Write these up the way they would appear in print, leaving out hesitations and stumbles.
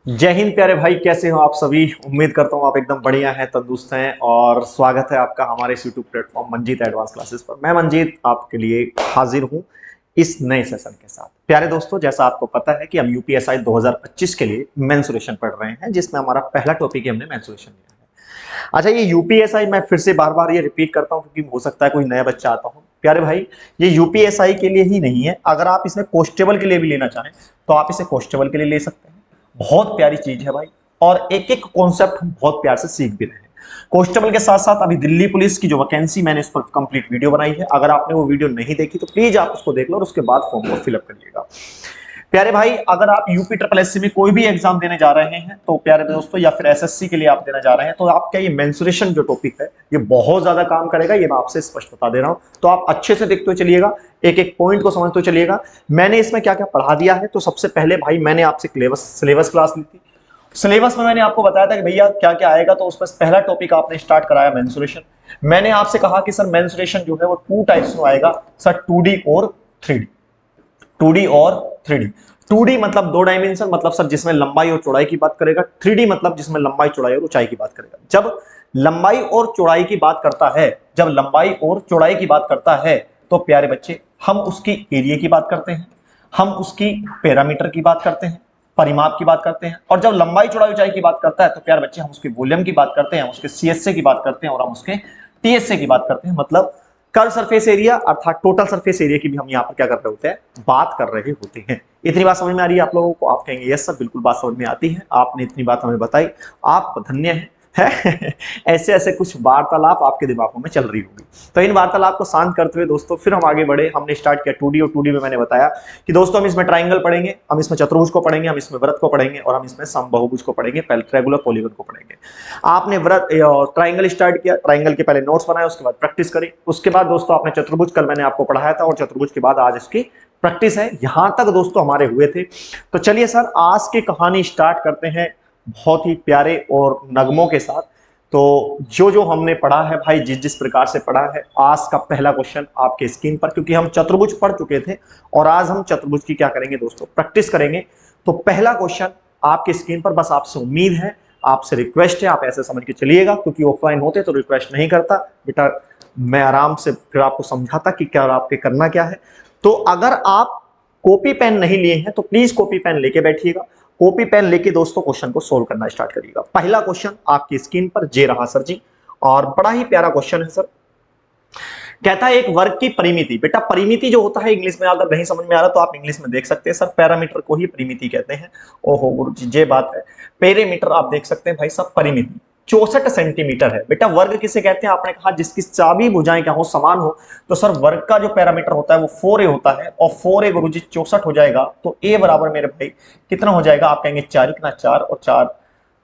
जय हिंद प्यारे भाई, कैसे हो आप सभी। उम्मीद करता हूँ आप एकदम बढ़िया हैं, तंदुरुस्त हैं। और स्वागत है आपका हमारे इस YouTube platform Manjeet advance classes पर। मैं मंजीत आपके लिए हाजिर हूँ इस नए सेशन के साथ। प्यारे दोस्तों, जैसा आपको पता है कि हम यूपीएसआई 2025 के लिए मेंसुरेशन पढ़ रहे हैं, जिसमें हमारा पहला टॉपिक ही हमने मेंसुरेशन लिया है। अच्छा, ये यूपीएसआई मैं फिर से बार बार ये रिपीट करता हूँ क्योंकि हो सकता है कोई नया बच्चा आता हो। प्यारे भाई, ये यूपीएसआई के लिए ही नहीं है, अगर आप इसमें कॉन्स्टेबल के लिए भी लेना चाहें तो आप इसे कॉन्स्टेबल के लिए ले सकते हैं। बहुत प्यारी चीज है भाई, और एक एक कॉन्सेप्ट हम बहुत प्यार से सीख भी रहे हैं। कॉन्स्टेबल के साथ साथ अभी दिल्ली पुलिस की जो वैकेंसी, मैंने इस पर कंप्लीट वीडियो बनाई है। अगर आपने वो वीडियो नहीं देखी तो प्लीज आप उसको देख लो और उसके बाद फॉर्म को फिलअप करिएगा। प्यारे भाई, अगर आप यूपी ट्रिपल एससी में कोई भी एग्जाम देने जा रहे हैं तो प्यारे दोस्तों, या फिर एसएससी के लिए आप देना जा रहे हैं, तो आपका ये मेंसुरेशन जो टॉपिक है ये बहुत ज्यादा काम करेगा। ये मैं आपसे स्पष्ट बता दे रहा हूं, तो आप अच्छे से देखते हुए चलिएगा, एक एक पॉइंट को समझते हुए चलिएगा। मैंने इसमें क्या क्या पढ़ा दिया है, तो सबसे पहले भाई मैंने आपसे सिलेबस क्लास ली थी। सिलेबस में मैंने आपको बताया था कि भैया क्या क्या आएगा, तो उसमें पहला टॉपिक आपने स्टार्ट कराया मेंसुरेशन। मैंने आपसे कहा कि सर मेंसुरेशन जो है वो टू टाइप्स में आएगा सर, 2D और 3D। 2D और 3D। 2D मतलब दो डायमेंशन, मतलब सर जिसमें लंबाई और चौड़ाई की बात करेगा। 3D मतलब जिसमें लंबाई चौड़ाई और ऊंचाई की बात करेगा। जब लंबाई और चौड़ाई की बात करता है, जब लंबाई और चौड़ाई की बात करता है, तो प्यारे बच्चे हम उसकी एरिया की बात करते हैं, हम उसकी पैरामीटर की बात करते हैं, परिमाप की बात करते हैं। और जब लंबाई चौड़ाई ऊंचाई की बात करता है तो प्यारे बच्चे हम उसके वॉल्यूम की बात करते हैं, उसके सीएसए की बात करते हैं, और हम उसके टीएसए की बात करते हैं। मतलब कर्व सरफेस एरिया अर्थात टोटल सरफेस एरिया की भी हम यहाँ पर क्या कर रहे होते हैं, बात कर रहे होते हैं। इतनी बात समझ में आ रही है आप लोगों को? आप कहेंगे यस सर, बिल्कुल बात समझ में आती है, आपने इतनी बात हमें बताई, आप धन्य हैं। ऐसे ऐसे कुछ वार्तालाप आपके दिमागों में चल रही होगी। तो इन वार्तालाप को शांत करते हुए दोस्तों फिर हम आगे बढ़े। हमने स्टार्ट किया 2D, और 2D में मैंने बताया कि दोस्तों हम इसमें ट्राइंगल पढ़ेंगे, हम इसमें चतुर्भुज को पढ़ेंगे, हम इसमें वृत्त को पढ़ेंगे, और हम इसमें समबाहुभुज को पढ़ेंगे, पहले ट्रायंगुलर पॉलीगन को पढ़ेंगे। आपने वृत्त ट्राइंगल स्टार्ट किया, ट्राइंगल के पहले नोट्स बनाए, उसके बाद प्रैक्टिस करी। उसके बाद दोस्तों आपने चतुर्भुज, कल मैंने आपको पढ़ाया था, और चतुर्भुज के बाद आज इसकी प्रैक्टिस है। यहां तक दोस्तों हमारे हुए थे। तो चलिए सर, आज की कहानी स्टार्ट करते हैं बहुत ही प्यारे और नगमों के साथ। तो जो जो हमने पढ़ा है भाई, जिस जिस प्रकार से पढ़ा है, आज का पहला क्वेश्चन आपके स्क्रीन पर, क्योंकि हम चतुर्भुज पढ़ चुके थे और आज हम चतुर्भुज की क्या करेंगे दोस्तों, प्रैक्टिस करेंगे। तो पहला क्वेश्चन आपके स्क्रीन पर, बस आपसे उम्मीद है, आपसे रिक्वेस्ट है, आप ऐसे समझ के चलिएगा, क्योंकि ऑफलाइन होते तो रिक्वेस्ट नहीं करता बेटा, मैं आराम से फिर आपको समझाता कि क्या आपके करना क्या है। तो अगर आप कॉपी पेन नहीं लिए हैं तो प्लीज कॉपी पेन लेके बैठिएगा। कॉपी पेन लेके दोस्तों क्वेश्चन को सोल्व करना स्टार्ट करिएगा। पहला क्वेश्चन आपकी स्क्रीन पर जे रहा सर जी, और बड़ा ही प्यारा क्वेश्चन है सर। कहता है एक वर्ग की परिमिति। बेटा परिमिति जो होता है, इंग्लिश में अगर नहीं समझ में आ रहा तो आप इंग्लिश में देख सकते हैं सर, पैरामीटर को ही परिमिति कहते हैं। ओहो गुरु जी, ये बात है। पेरीमीटर आप देख सकते हैं भाई साहब, परिमिति 64 सेंटीमीटर है। बेटा वर्ग किसे कहते हैं? आपने कहा जिसकी चाबी भुजाएं क्या हो, समान हो। तो सर वर्ग का जो पैरामीटर होता है वो 4a होता है, और 4a गुरु जी 64 हो जाएगा, तो a बराबर मेरे भाई कितना हो जाएगा? आप कहेंगे 4 इकना 4 और 4,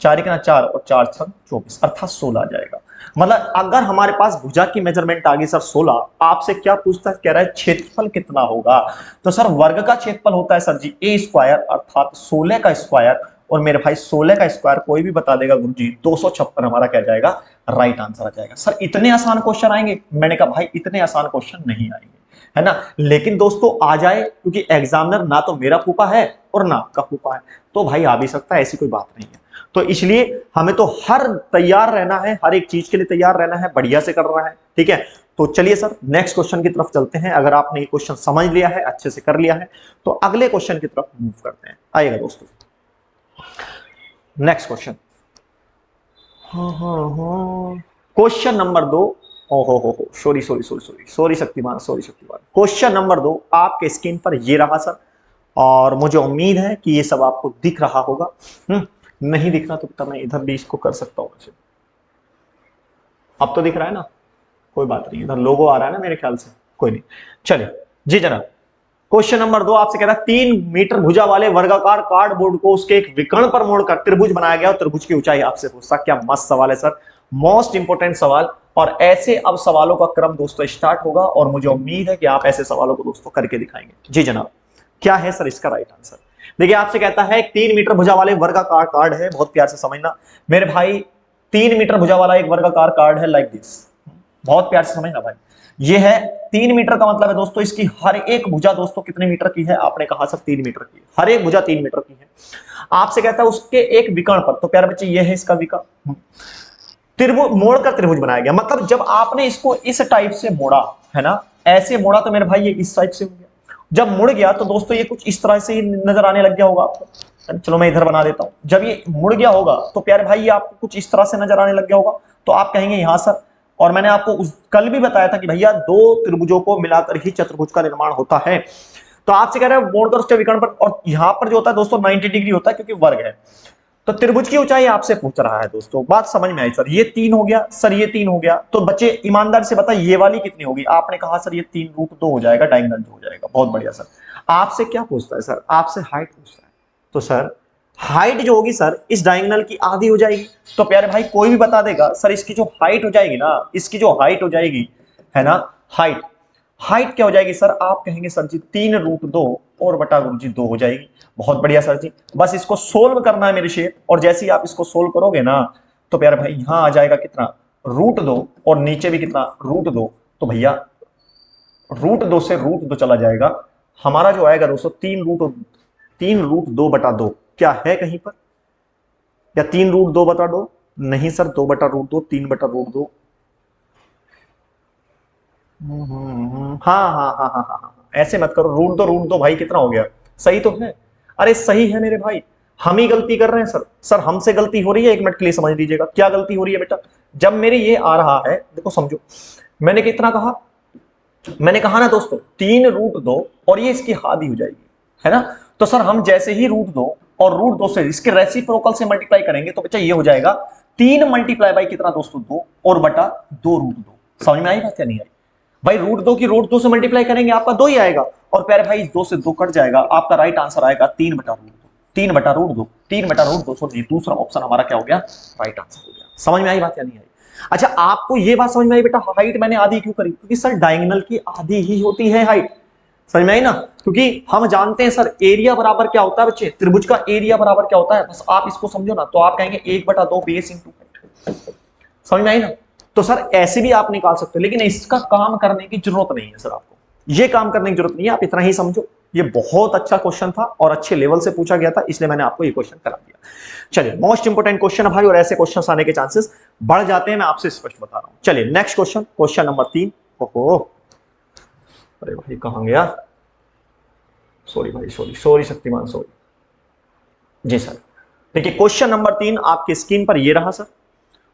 4 इकना 4 और 4 छंग 24, अर्थात 16 आ जाएगा। मतलब अगर हमारे पास भुजा की मेजरमेंट आ गई सर 16, आपसे क्या पूछता है, कह रहा है क्षेत्रफल कितना होगा। तो सर वर्ग का क्षेत्रफल होता है सर जी ए स्क्वायर, अर्थात 16 का स्क्वायर। और मेरे भाई 16 का स्क्वायर कोई भी बता देगा गुरु जी, 256 हमारा क्या जाएगा, राइट आंसर आ जाएगा। सर इतने आसान क्वेश्चन आएंगे? मैंने कहा भाई इतने आसान क्वेश्चन नहीं आएंगे, है ना, लेकिन दोस्तों आ जाए, क्योंकि एग्जामिनर ना तो मेरा फूफा है और ना आपका फूफा है, तो भाई आ भी सकता है, ऐसी कोई बात नहीं है। तो इसलिए हमें तो हर तैयार रहना है, हर एक चीज के लिए तैयार रहना है, बढ़िया से करना है, ठीक है। तो चलिए सर नेक्स्ट क्वेश्चन की तरफ चलते हैं। अगर आपने ये क्वेश्चन समझ लिया है, अच्छे से कर लिया है, तो अगले क्वेश्चन की तरफ मूव करते हैं। आइएगा दोस्तों, नेक्स्ट क्वेश्चन। Question number 2। ओहो sorry sorry sorry sorry sorry Shaktimaan, sorry Shaktimaan. Question number 2 आपके स्क्रीन पर ये रहा सर, और मुझे उम्मीद है कि ये सब आपको दिख रहा होगा। नहीं दिख रहा तो मैं इधर भी इसको कर सकता हूं। अब तो दिख रहा है ना, कोई बात नहीं, इधर लोगो आ रहा है ना मेरे ख्याल से, कोई नहीं। चलिए जी जनाब, क्वेश्चन नंबर 2 आपसे कह रहा है 3 मीटर भुजा वाले वर्गाकार कार्डबोर्ड को उसके एक विकर्ण पर मोड़कर त्रिभुज बनाया गया और त्रिभुज की ऊंचाई आपसे पूछता। क्या मस्त सवाल है सर, मोस्ट इंपोर्टेंट सवाल। और ऐसे अब सवालों का क्रम दोस्तों स्टार्ट होगा, और मुझे उम्मीद है कि आप ऐसे सवालों को दोस्तों करके दिखाएंगे। जी जनाब, क्या है सर इसका राइट आंसर? देखिए आपसे कहता है 3 मीटर भुजा वाले वर्गाकार कार्ड है, बहुत प्यार से समझना मेरे भाई। 3 मीटर भुजा वाला एक वर्गाकार कार्ड है, लाइक दिस, बहुत प्यार से समझना भाई। ये है 3 मीटर का मतलब है दोस्तों इसकी हर एक भुजा दोस्तों कितने मीटर की है? आपने कहा सर 3 मीटर की, हर एक भुजा 3 मीटर की है। आपसे कहता है उसके एक विकर्ण पर, तो प्यारे बच्चे ये है इसका विकर्ण, त्रिभुज मोड़कर त्रिभुज बनाया गया। मतलब जब आपने इसको इस टाइप से मोड़ा है ना, ऐसे मोड़ा तो मेरे भाई ये इस टाइप से हो गया। जब मुड़ गया तो दोस्तों ये कुछ इस तरह से ही नजर आने लग गया होगा आपको। चलो मैं इधर बना देता हूं। जब ये मुड़ गया होगा तो प्यारे भाई ये आपको कुछ इस तरह से नजर आने लग गया होगा, तो आप कहेंगे यहां सर। और मैंने आपको कल भी बताया था कि भैया दो त्रिभुजों को मिलाकर ही चतुर्भुज का निर्माण होता है। तो आपसे कह रहे हैं मोड़कर उसके विकर्ण पर, और यहां पर जो होता है दोस्तों 90 डिग्री होता है क्योंकि वर्ग है। तो त्रिभुज की ऊंचाई आपसे पूछ रहा है दोस्तों, बात समझ में आई सर? ये 3 हो गया सर, ये 3 हो गया। तो बच्चे ईमानदार से बताइए ये वाली कितनी होगी? आपने कहा सर ये 3√2 हो जाएगा, डायगोनल हो जाएगा। बहुत बढ़िया सर। आपसे क्या पूछता है सर? आपसे हाइट पूछता है। तो सर हाइट जो होगी सर इस डायगोनल की आधी हो जाएगी। तो प्यारे भाई कोई भी बता देगा सर इसकी जो हाइट हो जाएगी ना, इसकी जो हाइट हो जाएगी है ना, हाइट हाइट क्या हो जाएगी सर? आप कहेंगे सर जी 3√2 और बटा गुरु जी 2 हो जाएगी। बहुत बढ़िया सर जी। बस इसको सोल्व करना है मेरे शेर, और जैसे ही आप इसको सोल्व करोगे ना तो प्यारे भाई यहां आ जाएगा कितना? √2, और नीचे भी कितना? √2। तो भैया √2 से √2 चला जाएगा, हमारा जो आएगा दोस्तों 3√2 बटा 2। क्या है कहीं पर? या 3√2 बटा 2? नहीं सर, 2 बटा √2, 3 बटा √2। हाँ हाँ हाँ हाँ हाँ हाँ, ऐसे मत करो। √2 भाई कितना हो गया? सही तो है। अरे सही है मेरे भाई, हम ही गलती कर रहे हैं सर। सर हमसे गलती हो रही है, 1 मिनट के लिए समझ लीजिएगा क्या गलती हो रही है बेटा। जब मेरे ये आ रहा है, देखो समझो, मैंने कितना कहा? मैंने कहा ना दोस्तों 3√2, और ये इसकी आधी हो जाएगी है ना। तो सर हम जैसे ही √2 और √2 से इसके रेसिप्रोकल से मल्टीप्लाई करेंगे तो बच्चा ये हो जाएगा 3 मल्टीप्लाई बाई कितना दोस्तों? 2 और बटा 2√2। समझ में आई बात या नहीं आई भाई? √2 की √2 से मल्टीप्लाई करेंगे आपका 2 ही आएगा, और प्यारे भाई 2 से 2 कट जाएगा, आपका राइट आंसर आएगा 3 बटा √2। 3 बटा √2, 3 बटा √2। सॉरी दूसरा ऑप्शन हमारा क्या हो गया? राइट आंसर हो गया। समझ में आई बात या नहीं आई? अच्छा आपको ये बात समझ में आई बेटा हाइट मैंने आधी क्यों करी? क्योंकि सर डायगोनल की आधी ही होती है हाइट। समझ में आई ना? क्योंकि हम जानते हैं सर एरिया बराबर क्या होता है बच्चे, त्रिभुज का एरिया बराबर क्या होता है, बस आप इसको समझो ना तो आप कहेंगे 1/2 बेस इंटू हाइट। समझ में आई ना? तो सर ऐसे भी आप निकाल सकते हो, लेकिन इसका काम करने की जरूरत नहीं है सर। आपको ये काम करने की जरूरत नहीं है, आप इतना ही समझो। ये बहुत अच्छा क्वेश्चन था और अच्छे लेवल से पूछा गया था, इसलिए मैंने आपको ये क्वेश्चन करा दिया। चलिए मोस्ट इंपोर्टेंट क्वेश्चन है भाई, और ऐसे क्वेश्चंस आने के चांसेस बढ़ जाते हैं, मैं आपसे स्पष्ट बता रहा हूं। चलिए नेक्स्ट क्वेश्चन, क्वेश्चन नंबर 3। ओहो अरे भाई कहां गया? सॉरी भाई, सॉरी शक्तिमान, सॉरी जी सर। देखिए क्वेश्चन नंबर 3 आपकी स्क्रीन पर ये रहा सर।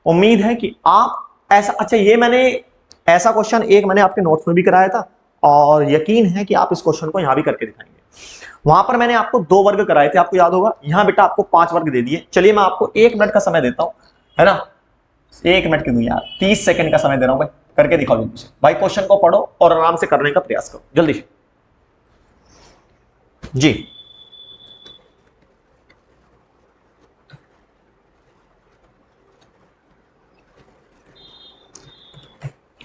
उम्मीद है कि आप ऐसा, अच्छा ये मैंने ऐसा क्वेश्चन एक मैंने आपके नोट्स में भी कराया था, और यकीन है कि आप इस क्वेश्चन को यहां भी करके दिखाएंगे। वहां पर मैंने आपको 2 वर्ग कराए थे, आपको याद होगा। यहां बेटा आपको 5 वर्ग दे दिए। चलिए मैं आपको 1 मिनट का समय देता हूं, है ना। 1 मिनट क्यों दूं यार, 30 सेकंड का समय दे रहा हूं भाई, करके दिखाओ जल्दी से। भाई क्वेश्चन को पढ़ो और आराम से करने का प्रयास करो जल्दी से जी।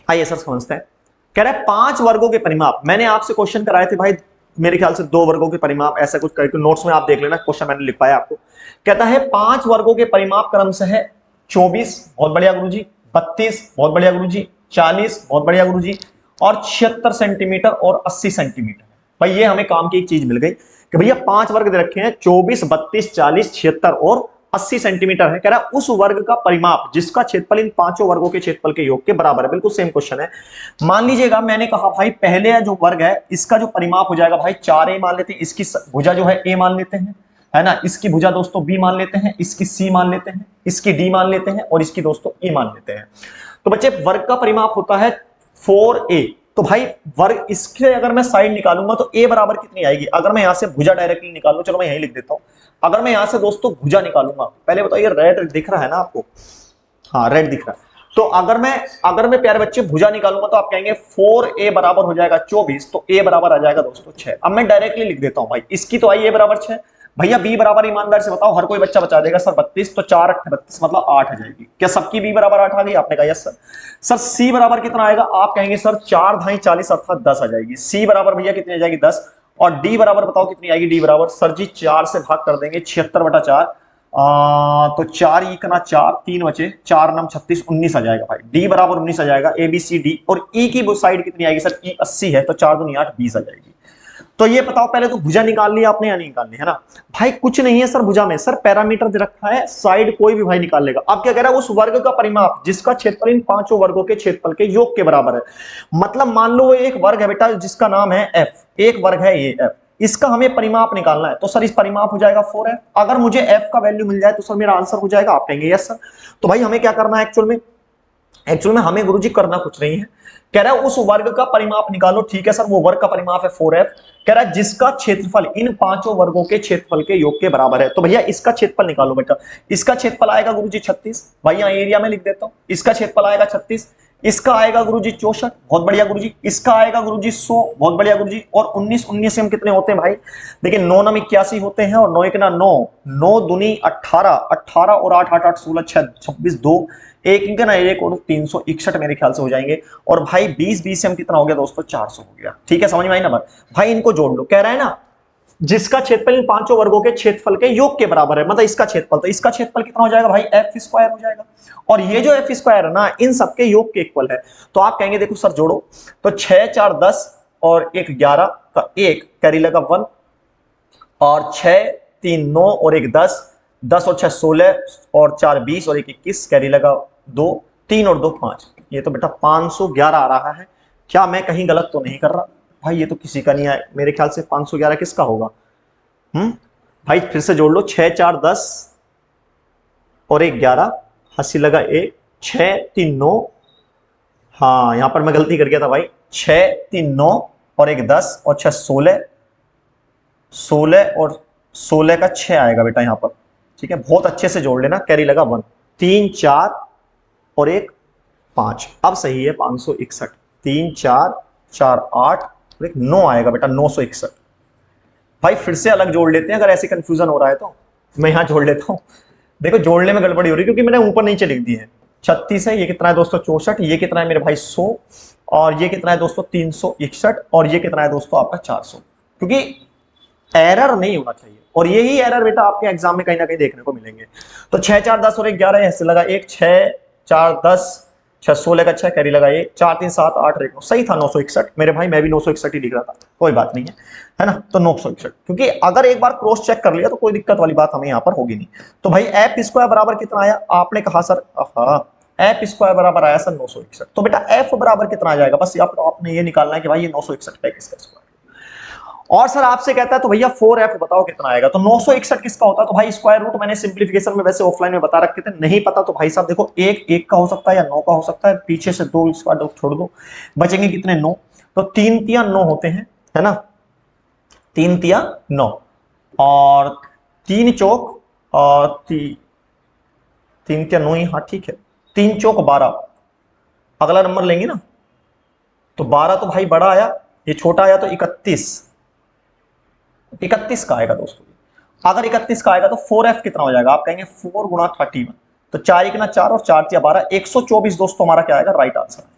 आइए सर समझते हैं। कह रहा है 5 वर्गों के परिमाप। मैंने आपसे क्वेश्चन कराए थे भाई, मेरे ख्याल से 2 वर्गों के परिमाप, ऐसा कुछ करके नोट्स में आप देख लेना, क्वेश्चन मैंने लिख पाया आपको। कहता है 5 वर्गों के परिमाप क्रमशः है 24, बहुत बढ़िया गुरुजी, 32, बहुत बढ़िया गुरुजी, 40, बहुत बढ़िया गुरुजी, और 76 सेंटीमीटर और 80 सेंटीमीटर। भाई ये हमें काम की एक चीज मिल गई कि भैया 5 वर्ग दे रखे हैं, 24, 32, 40, 76 और 80 सेंटीमीटर है। कह रहा है उस वर्ग का परिमाप जिसका क्षेत्रफल इन 5 वर्गों के क्षेत्रफल के योग के बराबर है। बिल्कुल सेम क्वेश्चन है। मान लीजिएगा मैंने कहा भाई पहले जो वर्ग है इसका जो परिमाप हो जाएगा भाई 4a मान लेते हैं, इसकी भुजा जो है a मान लेते हैं, है ना। इसकी भुजा दोस्तों b मान लेते हैं, इसकी c मान लेते हैं, इसकी d मान लेते हैं, और इसकी दोस्तों e मान लेते हैं। तो बच्चे वर्ग का परिमाप होता है 4a। तो भाई वर्ग इसके अगर मैं साइड निकालूंगा तो a बराबर कितनी आएगी? अगर मैं यहां से भुजा डायरेक्टली निकालूं, चलो मैं यही लिख देता हूं। अगर मैं यहां से दोस्तों भुजा निकालूंगा, पहले बताइए रेड दिख रहा है ना आपको? हाँ रेड दिख रहा है। तो अगर मैं प्यारे बच्चे भुजा निकालूंगा तो आप कहेंगे 4a बराबर हो जाएगा 24, तो a बराबर आ जाएगा दोस्तों 6। अब मैं डायरेक्टली लिख देता हूं भाई, इसकी तो आई a बराबर 6, भैया b बराबर ईमानदार से बताओ, हर कोई बच्चा बता देगा सर 32, तो 4 8 32 मतलब 8 आ जाएगी। क्या सबकी b बराबर 8 आ गई? आपने कहा यस सर। सर c बराबर कितना आएगा? आप कहेंगे सर 4 ढाई 40 अर्थात 10 आ जाएगी। c बराबर भैया कितनी आ जाएगी? 10। और d बराबर बताओ कितनी आएगी? d बराबर सर जी 4 से भाग कर देंगे, 76/4 तो 4 ई कना 4, 3 बचे, 4 नम 36, 19 आ जाएगा भाई। डी बराबर 19 आ जाएगा, ए बी सी डी। और ई की वो साइड कितनी आएगी सर? ई 80 है, तो 4 दूनी 8, 20 आ जाएगी। तो ये बताओ पहले तो भुजा निकाल ली आपने या नहीं निकालनी है ना भाई? कुछ नहीं है सर भुजा में, सर पैरामीटर दे रखा है, साइड कोई भी भाई निकाल लेगा। अब क्या कह रहा है? उस वर्ग का परिमाप जिसका क्षेत्रफल इन पांचों वर्गों के क्षेत्रफल के योग के बराबर है। मतलब मान लो एक वर्ग है बेटा जिसका नाम है एफ, एक वर्ग है ये एफ, इसका हमें परिमाप निकालना है। तो सर इस परिमाप हो जाएगा 4f। अगर मुझे f का वैल्यू मिल जाए तो सर मेरा आंसर हो जाएगा। आप कहेंगे यस सर। तो भाई हमें क्या करना है एक्चुअल में हमें गुरुजी करना कुछ नहीं है। कह रहा है उस वर्ग का परिमाप निकालो। ठीक है सर, वो वर्ग का परिमाप है 4f। कह रहा है जिसका क्षेत्रफल इन पांचों वर्गों के क्षेत्रफल के योग के बराबर है। तो भैया इसका क्षेत्रफल निकालो बेटा। इसका क्षेत्रफल आएगा गुरुजी 36, भाई यहाँ एरिया में लिख देता हूं। इसका क्षेत्रफल आएगा 36, इसका आएगा गुरुजी 64, बहुत बढ़िया गुरुजी। इसका आएगा गुरुजी 100, बहुत बढ़िया गुरुजी। और 19, 19 से हम कितने होते हैं भाई? देखिए 9 नम 81 होते हैं, और 9 एक ना 9, 9 दूनी 18, 18 और 8, 8, 8, 16, 26, 2, एक इनका ना एक और 361 मेरे ख्याल से हो जाएंगे। और भाई 20, 20 से हम कितना हो गया दोस्तों? 400 हो गया। ठीक है, समझ में आई ना बात? भाई इनको जोड़ लो। कह रहा है ना जिसका क्षेत्रफल इन पांचों वर्गों के क्षेत्रफल के योग के बराबर है, मतलब इसका क्षेत्रफल। तो इसका क्षेत्रफल कितना हो जाएगा भाई? एफ स्क्वायर हो जाएगा। और ये जो एफ स्क्वायर है ना इन सबके योग के इक्वल है। तो आप कहेंगे देखो सर जोड़ो, तो 6, 4, 10 और 1, 11 का 1 कैरी लगा 1, और 6, 3, 9 और 1, 10, 10 और 6, 16 और 4, 20 और 1, 21 कैरी लगा 2, 3 और 2, 5। ये तो बेटा 511 आ रहा है। क्या मैं कहीं गलत तो नहीं कर रहा भाई? ये तो किसी का नहीं है मेरे ख्याल से। 511 किसका होगा? भाई फिर से जोड़ लो, 6, 4, 10 और 1, 11, हंसी लगा 1, 6, 3, 9। हाँ यहां पर मैं गलती कर गया था भाई। 6, 3, 9 और 1, 10 और 6, 16, 16 और 16 का 6 आएगा बेटा यहां पर। ठीक है, बहुत अच्छे से जोड़ लेना। कैरी लगा 1, 3, 4 और 1, 5। अब सही है 561। 3, 4, 4, 8 और 1, 9 आएगा बेटा 961। भाई फिर से अलग जोड़ लेते हैं, अगर ऐसे कंफ्यूजन हो रहा है तो मैं यहां जोड़ लेता हूं। देखो जोड़ने में गड़बड़ी हो रही है क्योंकि मैंने ऊपर नीचे लिख दी है। 36 है, ये कितना है दोस्तों? 64, ये कितना है मेरे भाई? 100, और ये कितना है दोस्तों? 361, और ये कितना है दोस्तों आपका? 400। क्योंकि एरर नहीं होना चाहिए, और यही एरर बेटा आपके एग्जाम में कहीं ना कहीं देखने को मिलेंगे। तो 6, 4, 10 और 1, 11 ऐसे लगा 1, 6, 4, 10, 6, 16 का 6 कैरी लगा 1, 4, 3, 7, 8 और 1, 9। सही था 961 मेरे भाई, मैं भी 961 ही लिख रहा था, कोई बात नहीं है ना? तो 961, क्योंकि अगर एक बार क्रॉस चेक कर लिया तो कोई दिक्कत वाली बात हमें यहाँ पर होगी नहीं। तो भाई एफ स्क्वायर बराबर कितना आया? आपने कहा सर एफ स्क्वायर बराबर आया सर 961। तो बेटा एफ बराबर कितना आ जाएगा? बस आपने ये निकालना है कि भाई ये 961 है किसका स्क्वायर। और सर आपसे कहता है तो भैया 4f बताओ कितना आएगा? तो 961 किसका होता है? तो भाई स्क्वायर रूट मैंने सिंप्लीफिकेशन में वैसे ऑफलाइन में बता रखे थे, नहीं पता तो भाई साहब देखो, एक एक का हो सकता है या 9 का हो सकता है, पीछे से 2 स्क्वायर छोड़ दो, बचेंगे कितने? 9। तो 3 तिया 9 होते हैं, है ना? 3 तिया 9 और 3 चौक और 3 तिया 9 ही, हाँ ठीक है। 3 चौक 12, अगला नंबर लेंगे ना, तो 12 तो भाई बड़ा आया, ये छोटा आया, तो 31 का आएगा दोस्तों। अगर 31 का आएगा तो 4f कितना हो जाएगा? आप कहेंगे 4 गुणा 31, तो 4 1 ना 4 और 4 तिया 12, 124 दोस्तों हमारा क्या आएगा? राइट आंसर आएगा।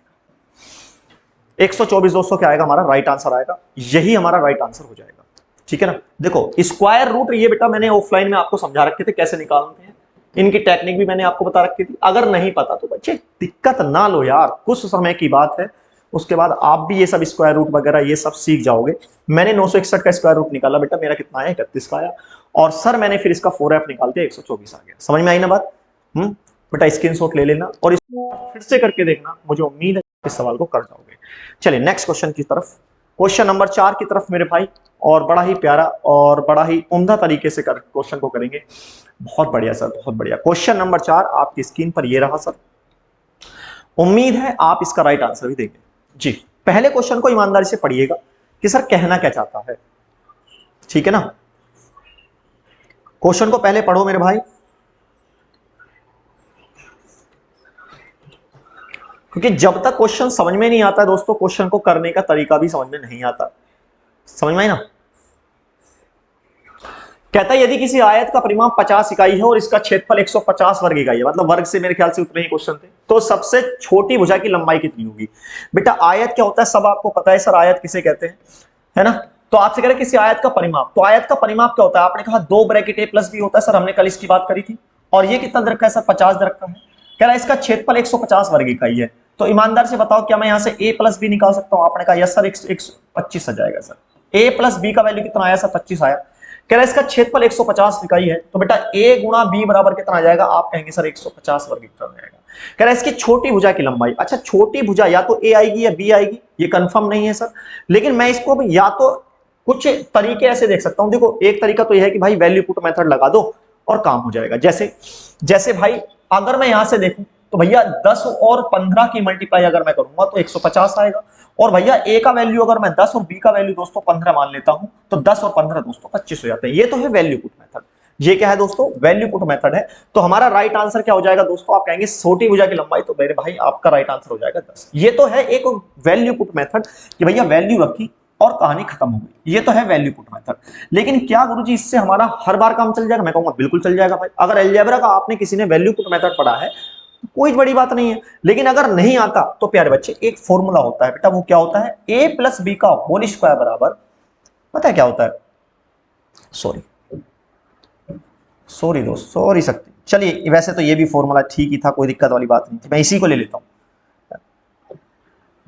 124 दोस्तों क्या आएगा? हमारा राइट आंसर आएगा। यही हमारा राइट आंसर हो जाएगा। ठीक है ना? देखो स्क्वायर रूट ये बेटा मैंने ऑफलाइन में आपको समझा रखे थे कैसे निकालते हैं, इनकी टेक्निक भी मैंने आपको बता रखी थी। अगर नहीं पता तो बच्चे दिक्कत ना लो यार, कुछ समय की बात है, उसके बाद आप भी ये सब स्क्वायर रूट वगैरह ये सब सीख जाओगे। मैंने 961 का स्क्वायर रूट निकाला बेटा, मेरा कितना आया? 31 का आया। और सर मैंने फिर इसका 4f निकाल दिया, 124 आ गया। समझ में आई ना बात? बेटा स्क्रीनशॉट ले लेना और फिर से करके देखना, मुझे उम्मीद है इस सवाल को कर जाओगे। चलिए नेक्स्ट क्वेश्चन की तरफ, क्वेश्चन नंबर 4 की तरफ मेरे भाई। और बड़ा ही प्यारा और बड़ा ही उम्दा तरीके से क्वेश्चन को करेंगे। बहुत बढ़िया सर, बहुत बढ़िया। क्वेश्चन नंबर 4 आपकी स्क्रीन पर ये रहा सर। उम्मीद है आप इसका राइट आंसर भी देंगे जी। पहले क्वेश्चन को ईमानदारी से पढ़िएगा कि सर कहना क्या चाहता है। ठीक है ना? क्वेश्चन को पहले पढ़ो मेरे भाई, क्योंकि जब तक क्वेश्चन समझ में नहीं आता दोस्तों, क्वेश्चन को करने का तरीका भी समझ में नहीं आता। समझ में आई ना? कहता है यदि किसी आयत का परिमाप 50 इकाई है और इसका क्षेत्रफल 150 वर्ग इकाई है, मतलब वर्ग से मेरे ख्याल से उतने ही क्वेश्चन थे, तो सबसे छोटी भुजा की लंबाई कितनी होगी? बेटा आयत क्या होता है सब आपको पता है सर, आयत किसे कहते हैं, है ना? तो आपसे कह रहे किसी आयत का परिमाप, तो आयत का परिमाप क्या होता है? आपने कहा 2 ब्रैकेट a प्लस बी होता है सर, हमने कल इसकी बात करी थी। और ये कितना दे रखा है सर? 50 दे रखा है। कह रहा है इसका क्षेत्रफल 150 वर्ग इकाई है। तो ईमानदार से बताओ क्या मैं यहां से a प्लस बी निकाल सकता हूं? आपने कहा यस सर, 125 आ जाएगा सर। a प्लस बी का वैल्यू कितना आया सर? 25 आया। कह रहा है इसका क्षेत्रफल 150 इकाई है, तो बेटा a गुणा b बराबर कितना आ जाएगा? आप कहेंगे सर 150 वर्ग मीटर आ जाएगा। कह रहा है इसकी छोटी भुजा की लंबाई, अच्छा छोटी भुजा या तो a आएगी या b आएगी, ये कंफर्म नहीं है सर, लेकिन मैं इसको या तो कुछ तरीके ऐसे देख सकता हूं। देखो एक तरीका तो यह है कि भाई वैल्यू पुट मेथड लगा दो और काम हो जाएगा। जैसे जैसे भाई अगर मैं यहां से देखूं तो भैया 10 और 15 की मल्टीप्लाई अगर मैं करूंगा तो 150 आएगा। और भैया a का वैल्यू अगर मैं 10 और b का वैल्यू दोस्तों 15 मान लेता हूं तो 10 और 15 दोस्तों 25 हो जाते हैं। ये तो है वैल्यू पुट मेथड। ये क्या है दोस्तों? वैल्यू पुट मेथड है। तो हमारा राइट आंसर क्या हो जाएगा दोस्तों? आप कहेंगे छोटी भुजा की लंबाई, तो मेरे भाई आपका राइट आंसर हो जाएगा 10। ये तो है एक वैल्यू पुट मेथड कि भैया वैल्यू रखी और कहानी खत्म हो गई, ये तो है वैल्यू पुट मेथड। लेकिन क्या गुरुजी इससे हमारा हर बार काम चल जाएगा? मैं कहूंगा बिल्कुल चल जाएगा भाई। अगर अलजेब्रा का आपने किसी ने वैल्यू पुट मेथड पढ़ा है तो कोई बड़ी बात नहीं है। लेकिन अगर नहीं आता तो प्यारे बच्चे एक फॉर्मूला होता है बेटा, वो क्या होता है? a प्लस बी का होल स्क्वायर बराबर, पता है क्या होता है? सॉरी दोस्त, सॉरी शक्ति। चलिए वैसे तो ये भी फॉर्मूला ठीक ही था, कोई दिक्कत वाली बात नहीं थी, मैं इसी को ले लेता हूं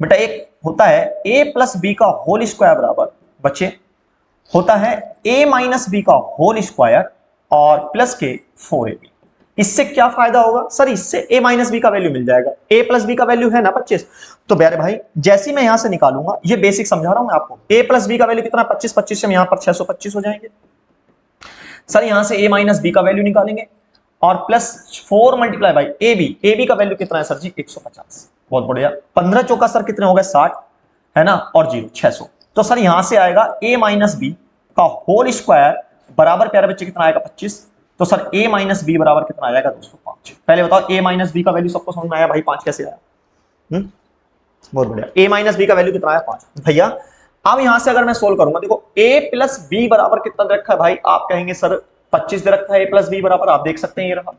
बेटा। एक होता है a प्लस बी का होल स्क्वायर बराबर बच्चे होता है a माइनस बी का होल स्क्वायर और प्लस के 4ab। इससे क्या फायदा होगा सर? इससे a माइनस बी का वैल्यू मिल जाएगा। a प्लस बी का वैल्यू है ना 25, तो प्यारे भाई जैसे मैं यहां से निकालूंगा, ये बेसिक समझा रहा हूं मैं आपको। a प्लस बी का वैल्यू कितना? 25, 25 से यहां पर 625 हो जाएंगे सर। यहां से a माइनस बी का वैल्यू निकालेंगे और plus 4 multiply by A B का वैल्यू कितना है सर जी? 150। बहुत बढ़िया। 15 चौका सर कितने हो गए? 60 है ना, और 0 600। तो सर यहां से आएगा a माइनस बी का होल स्क्वायर बराबर प्यारे बच्चे कितना आएगा? 25। तो सर a माइनस बी बराबर कितना आ जाएगा दोस्तों? 5। पहले बताओ a माइनस बी का वैल्यू सबको समझ में आया भाई? 5 कैसे आया? बहुत बढ़िया। a माइनस बी का वैल्यू कितना आया? 5 भैया। अब यहां से अगर मैं सोल्व करूंगा, देखो a प्लस बी बराबर कितना दे रखा है भाई? आप कहेंगे सर 25 दे रखा है a प्लस बी बराबर, आप देख सकते हैं ये रहा।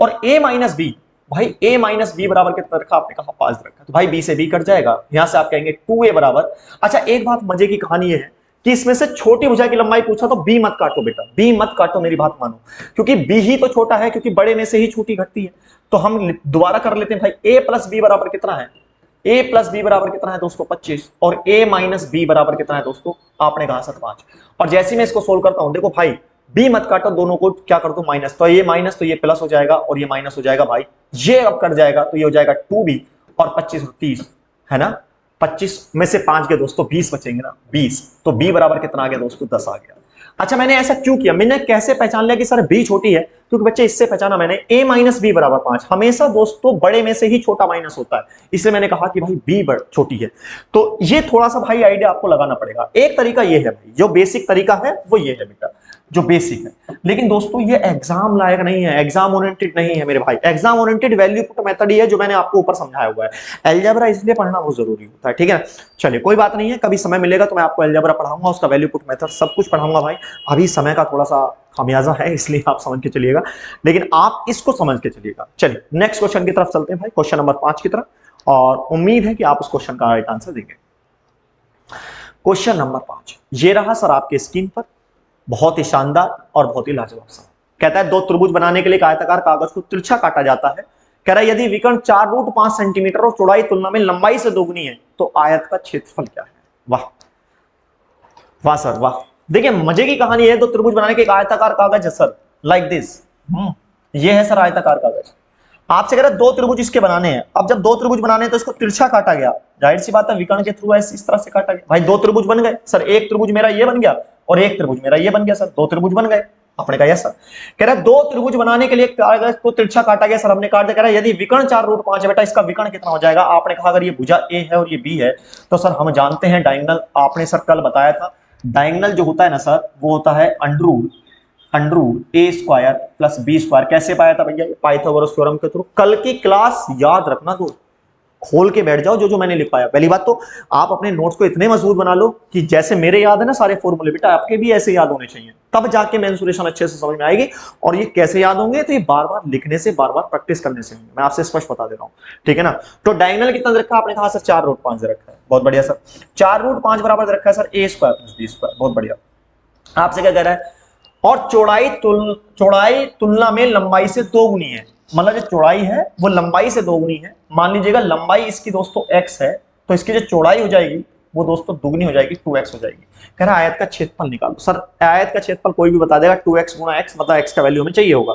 और a माइनस बी, भाई a माइनस बी बराबर कितना रखा? आपने कहा 5 दे रखा, तो भाई b से b कट जाएगा। यहां से आप कहेंगे 2a बराबर। अच्छा एक बात मजे की कहानी ये है कि इसमें से छोटी भुजा की लंबाई पूछा तो b मत काटो बेटा, b मत काटो, मेरी बात मानो, क्योंकि b ही तो छोटा है, क्योंकि बड़े में से ही छोटी घटती है। तो हम दोबारा कर लेते हैं भाई। a प्लस बी बराबर कितना है? a प्लस बी बराबर कितना है दोस्तों? 25। और a माइनस बी बराबर कितना है दोस्तों? आपने कहा सर 5। और जैसे मैं इसको सोल्व करता हूं, देखो भाई b मत काटो, दोनों को क्या कर दो माइनस, तो ये माइनस तो ये प्लस हो जाएगा और ये माइनस हो जाएगा भाई। ये अब कट जाएगा तो ये हो जाएगा 2b और 25 30 है ना। 25 में से 5 गए दोस्तों, 20 बचेंगे ना, 20। तो b बराबर कितना आ गया दोस्तों? 10 आ गया। अच्छा मैंने ऐसा क्यों किया? मैंने कैसे पहचान लिया कि सर b छोटी है? क्योंकि बच्चे इससे पहचाना मैंने a माइनस बी बराबर 5। हमेशा दोस्तों बड़े में से ही छोटा माइनस होता है, इसलिए मैंने कहा कि भाई b छोटी है। तो ये थोड़ा सा भाई आइडिया आपको लगाना पड़ेगा। एक तरीका ये है भाई, जो बेसिक तरीका है वो ये है बेटा, जो बेसिक है। लेकिन दोस्तों ये एग्जाम लायक नहीं है, एग्जाम ओरिएंटेड नहीं है मेरे भाई। Exam oriented value put method ही है जो मैंने आपको ऊपर समझाया हुआ है। अलजेब्रा इसलिए पढ़ना बहुत जरूरी होता है, ठीक है। चलिए कोई बात नहीं है, कभी समय मिलेगा तो मैं आपको अलजेब्रा पढ़ाऊंगा, उसका वैल्यू पुट मेथड सब कुछ पढ़ाऊंगा भाई। अभी समय का थोड़ा सा खामियाजा है, इसलिए आप समझ के चलिएगा, लेकिन आप इसको समझ के चलिएगा। चलिए नेक्स्ट क्वेश्चन की तरफ चलते हैं भाई, क्वेश्चन नंबर 5 की तरफ, और उम्मीद है कि आप उस क्वेश्चन का राइट आंसर देंगे। क्वेश्चन नंबर 5 ये रहा सर आपके स्क्रीन पर, बहुत ही शानदार और बहुत ही लाजवाब सवाल। कहता है 2 त्रिभुज बनाने के लिए एक आयताकार कागज को तिरछा काटा जाता है। कह रहा है यदि विकर्ण 4√5 सेंटीमीटर और चौड़ाई तुलना में लंबाई से दोगुनी है तो आयत का क्षेत्रफल क्या है? वाह वाह सर वाह। देखिए मजे की कहानी है, 2 त्रिभुज बनाने के एक आयताकार कागज है सर, लाइक दिस। ये है सर आयताकार कागज। आपसे कह रहा है 2 त्रिभुज इसके बनाने हैं। अब जब 2 त्रिभुज बनाने हैं तो इसको तिरछा काटा गया, जाहिर सी बात है विकर्ण के थ्रू इस तरह से काटा गया। भाई 2 त्रिभुज बन गए सर, एक त्रिभुज मेरा ये बन गया और एक त्रिभुज मेरा ये बन गया सर, 2 त्रिभुज बन गए। आपने कहा यस सर। कह रहा है 2 त्रिभुज बनाने के लिए कागज को तिरछा काटा गया सर, हमने काट दिया। कह रहा है यदि विकर्ण 4√5 है बेटा, इसका विकर्ण कितना हो जाएगा? आपने कहा अगर ये भुजा ए है और ये बी है तो सर हम जानते हैं डायगोनल, आपने सर कल बताया था डायगोनल जो होता है ना सर वो होता है अंडररूट ए स्क्वायर प्लस बी स्क्वायर। कैसे पाया था भैया? पाइथागोरस थ्योरम के थ्रू। कल की क्लास याद रखना दोस्त, खोल के बैठ जाओ जो जो मैंने लिखवाया। पहली बात तो आप अपने नोट्स को इतने मजबूत बना लो कि जैसे मेरे याद है ना सारे फॉर्मूले, बेटा आपके भी ऐसे याद होने चाहिए, तब जाके मेंसुरेशन अच्छे से समझ में आएगी। और ये कैसे याद होंगे, तो ये बार बार लिखने से, बार बार प्रैक्टिस करने से होंगे, मैं आपसे स्पष्ट बता दे रहा हूँ, ठीक है ना। तो डायगोनल कितना दे रखा है आपने कहा सर 4√5 दे रखा है, बहुत बढ़िया सर। 4√5 बराबर दे रखा है सर a² + b², बहुत बढ़िया। आपसे क्या कह रहा है, और चौड़ाई तुलना में लंबाई से 2 गुनी है, मतलब जो चौड़ाई है वो लंबाई से 2 गुनी है। मान लीजिएगा लंबाई इसकी दोस्तों x है, तो इसकी जो चौड़ाई हो जाएगी वो दोस्तों दुगनी हो जाएगी, 2x हो जाएगी। कह रहा है आयत का क्षेत्रफल निकालो। सर आयत का क्षेत्रफल कोई भी बता देगा, 2x गुणा x, मतलब x का वैल्यू हमें चाहिए होगा।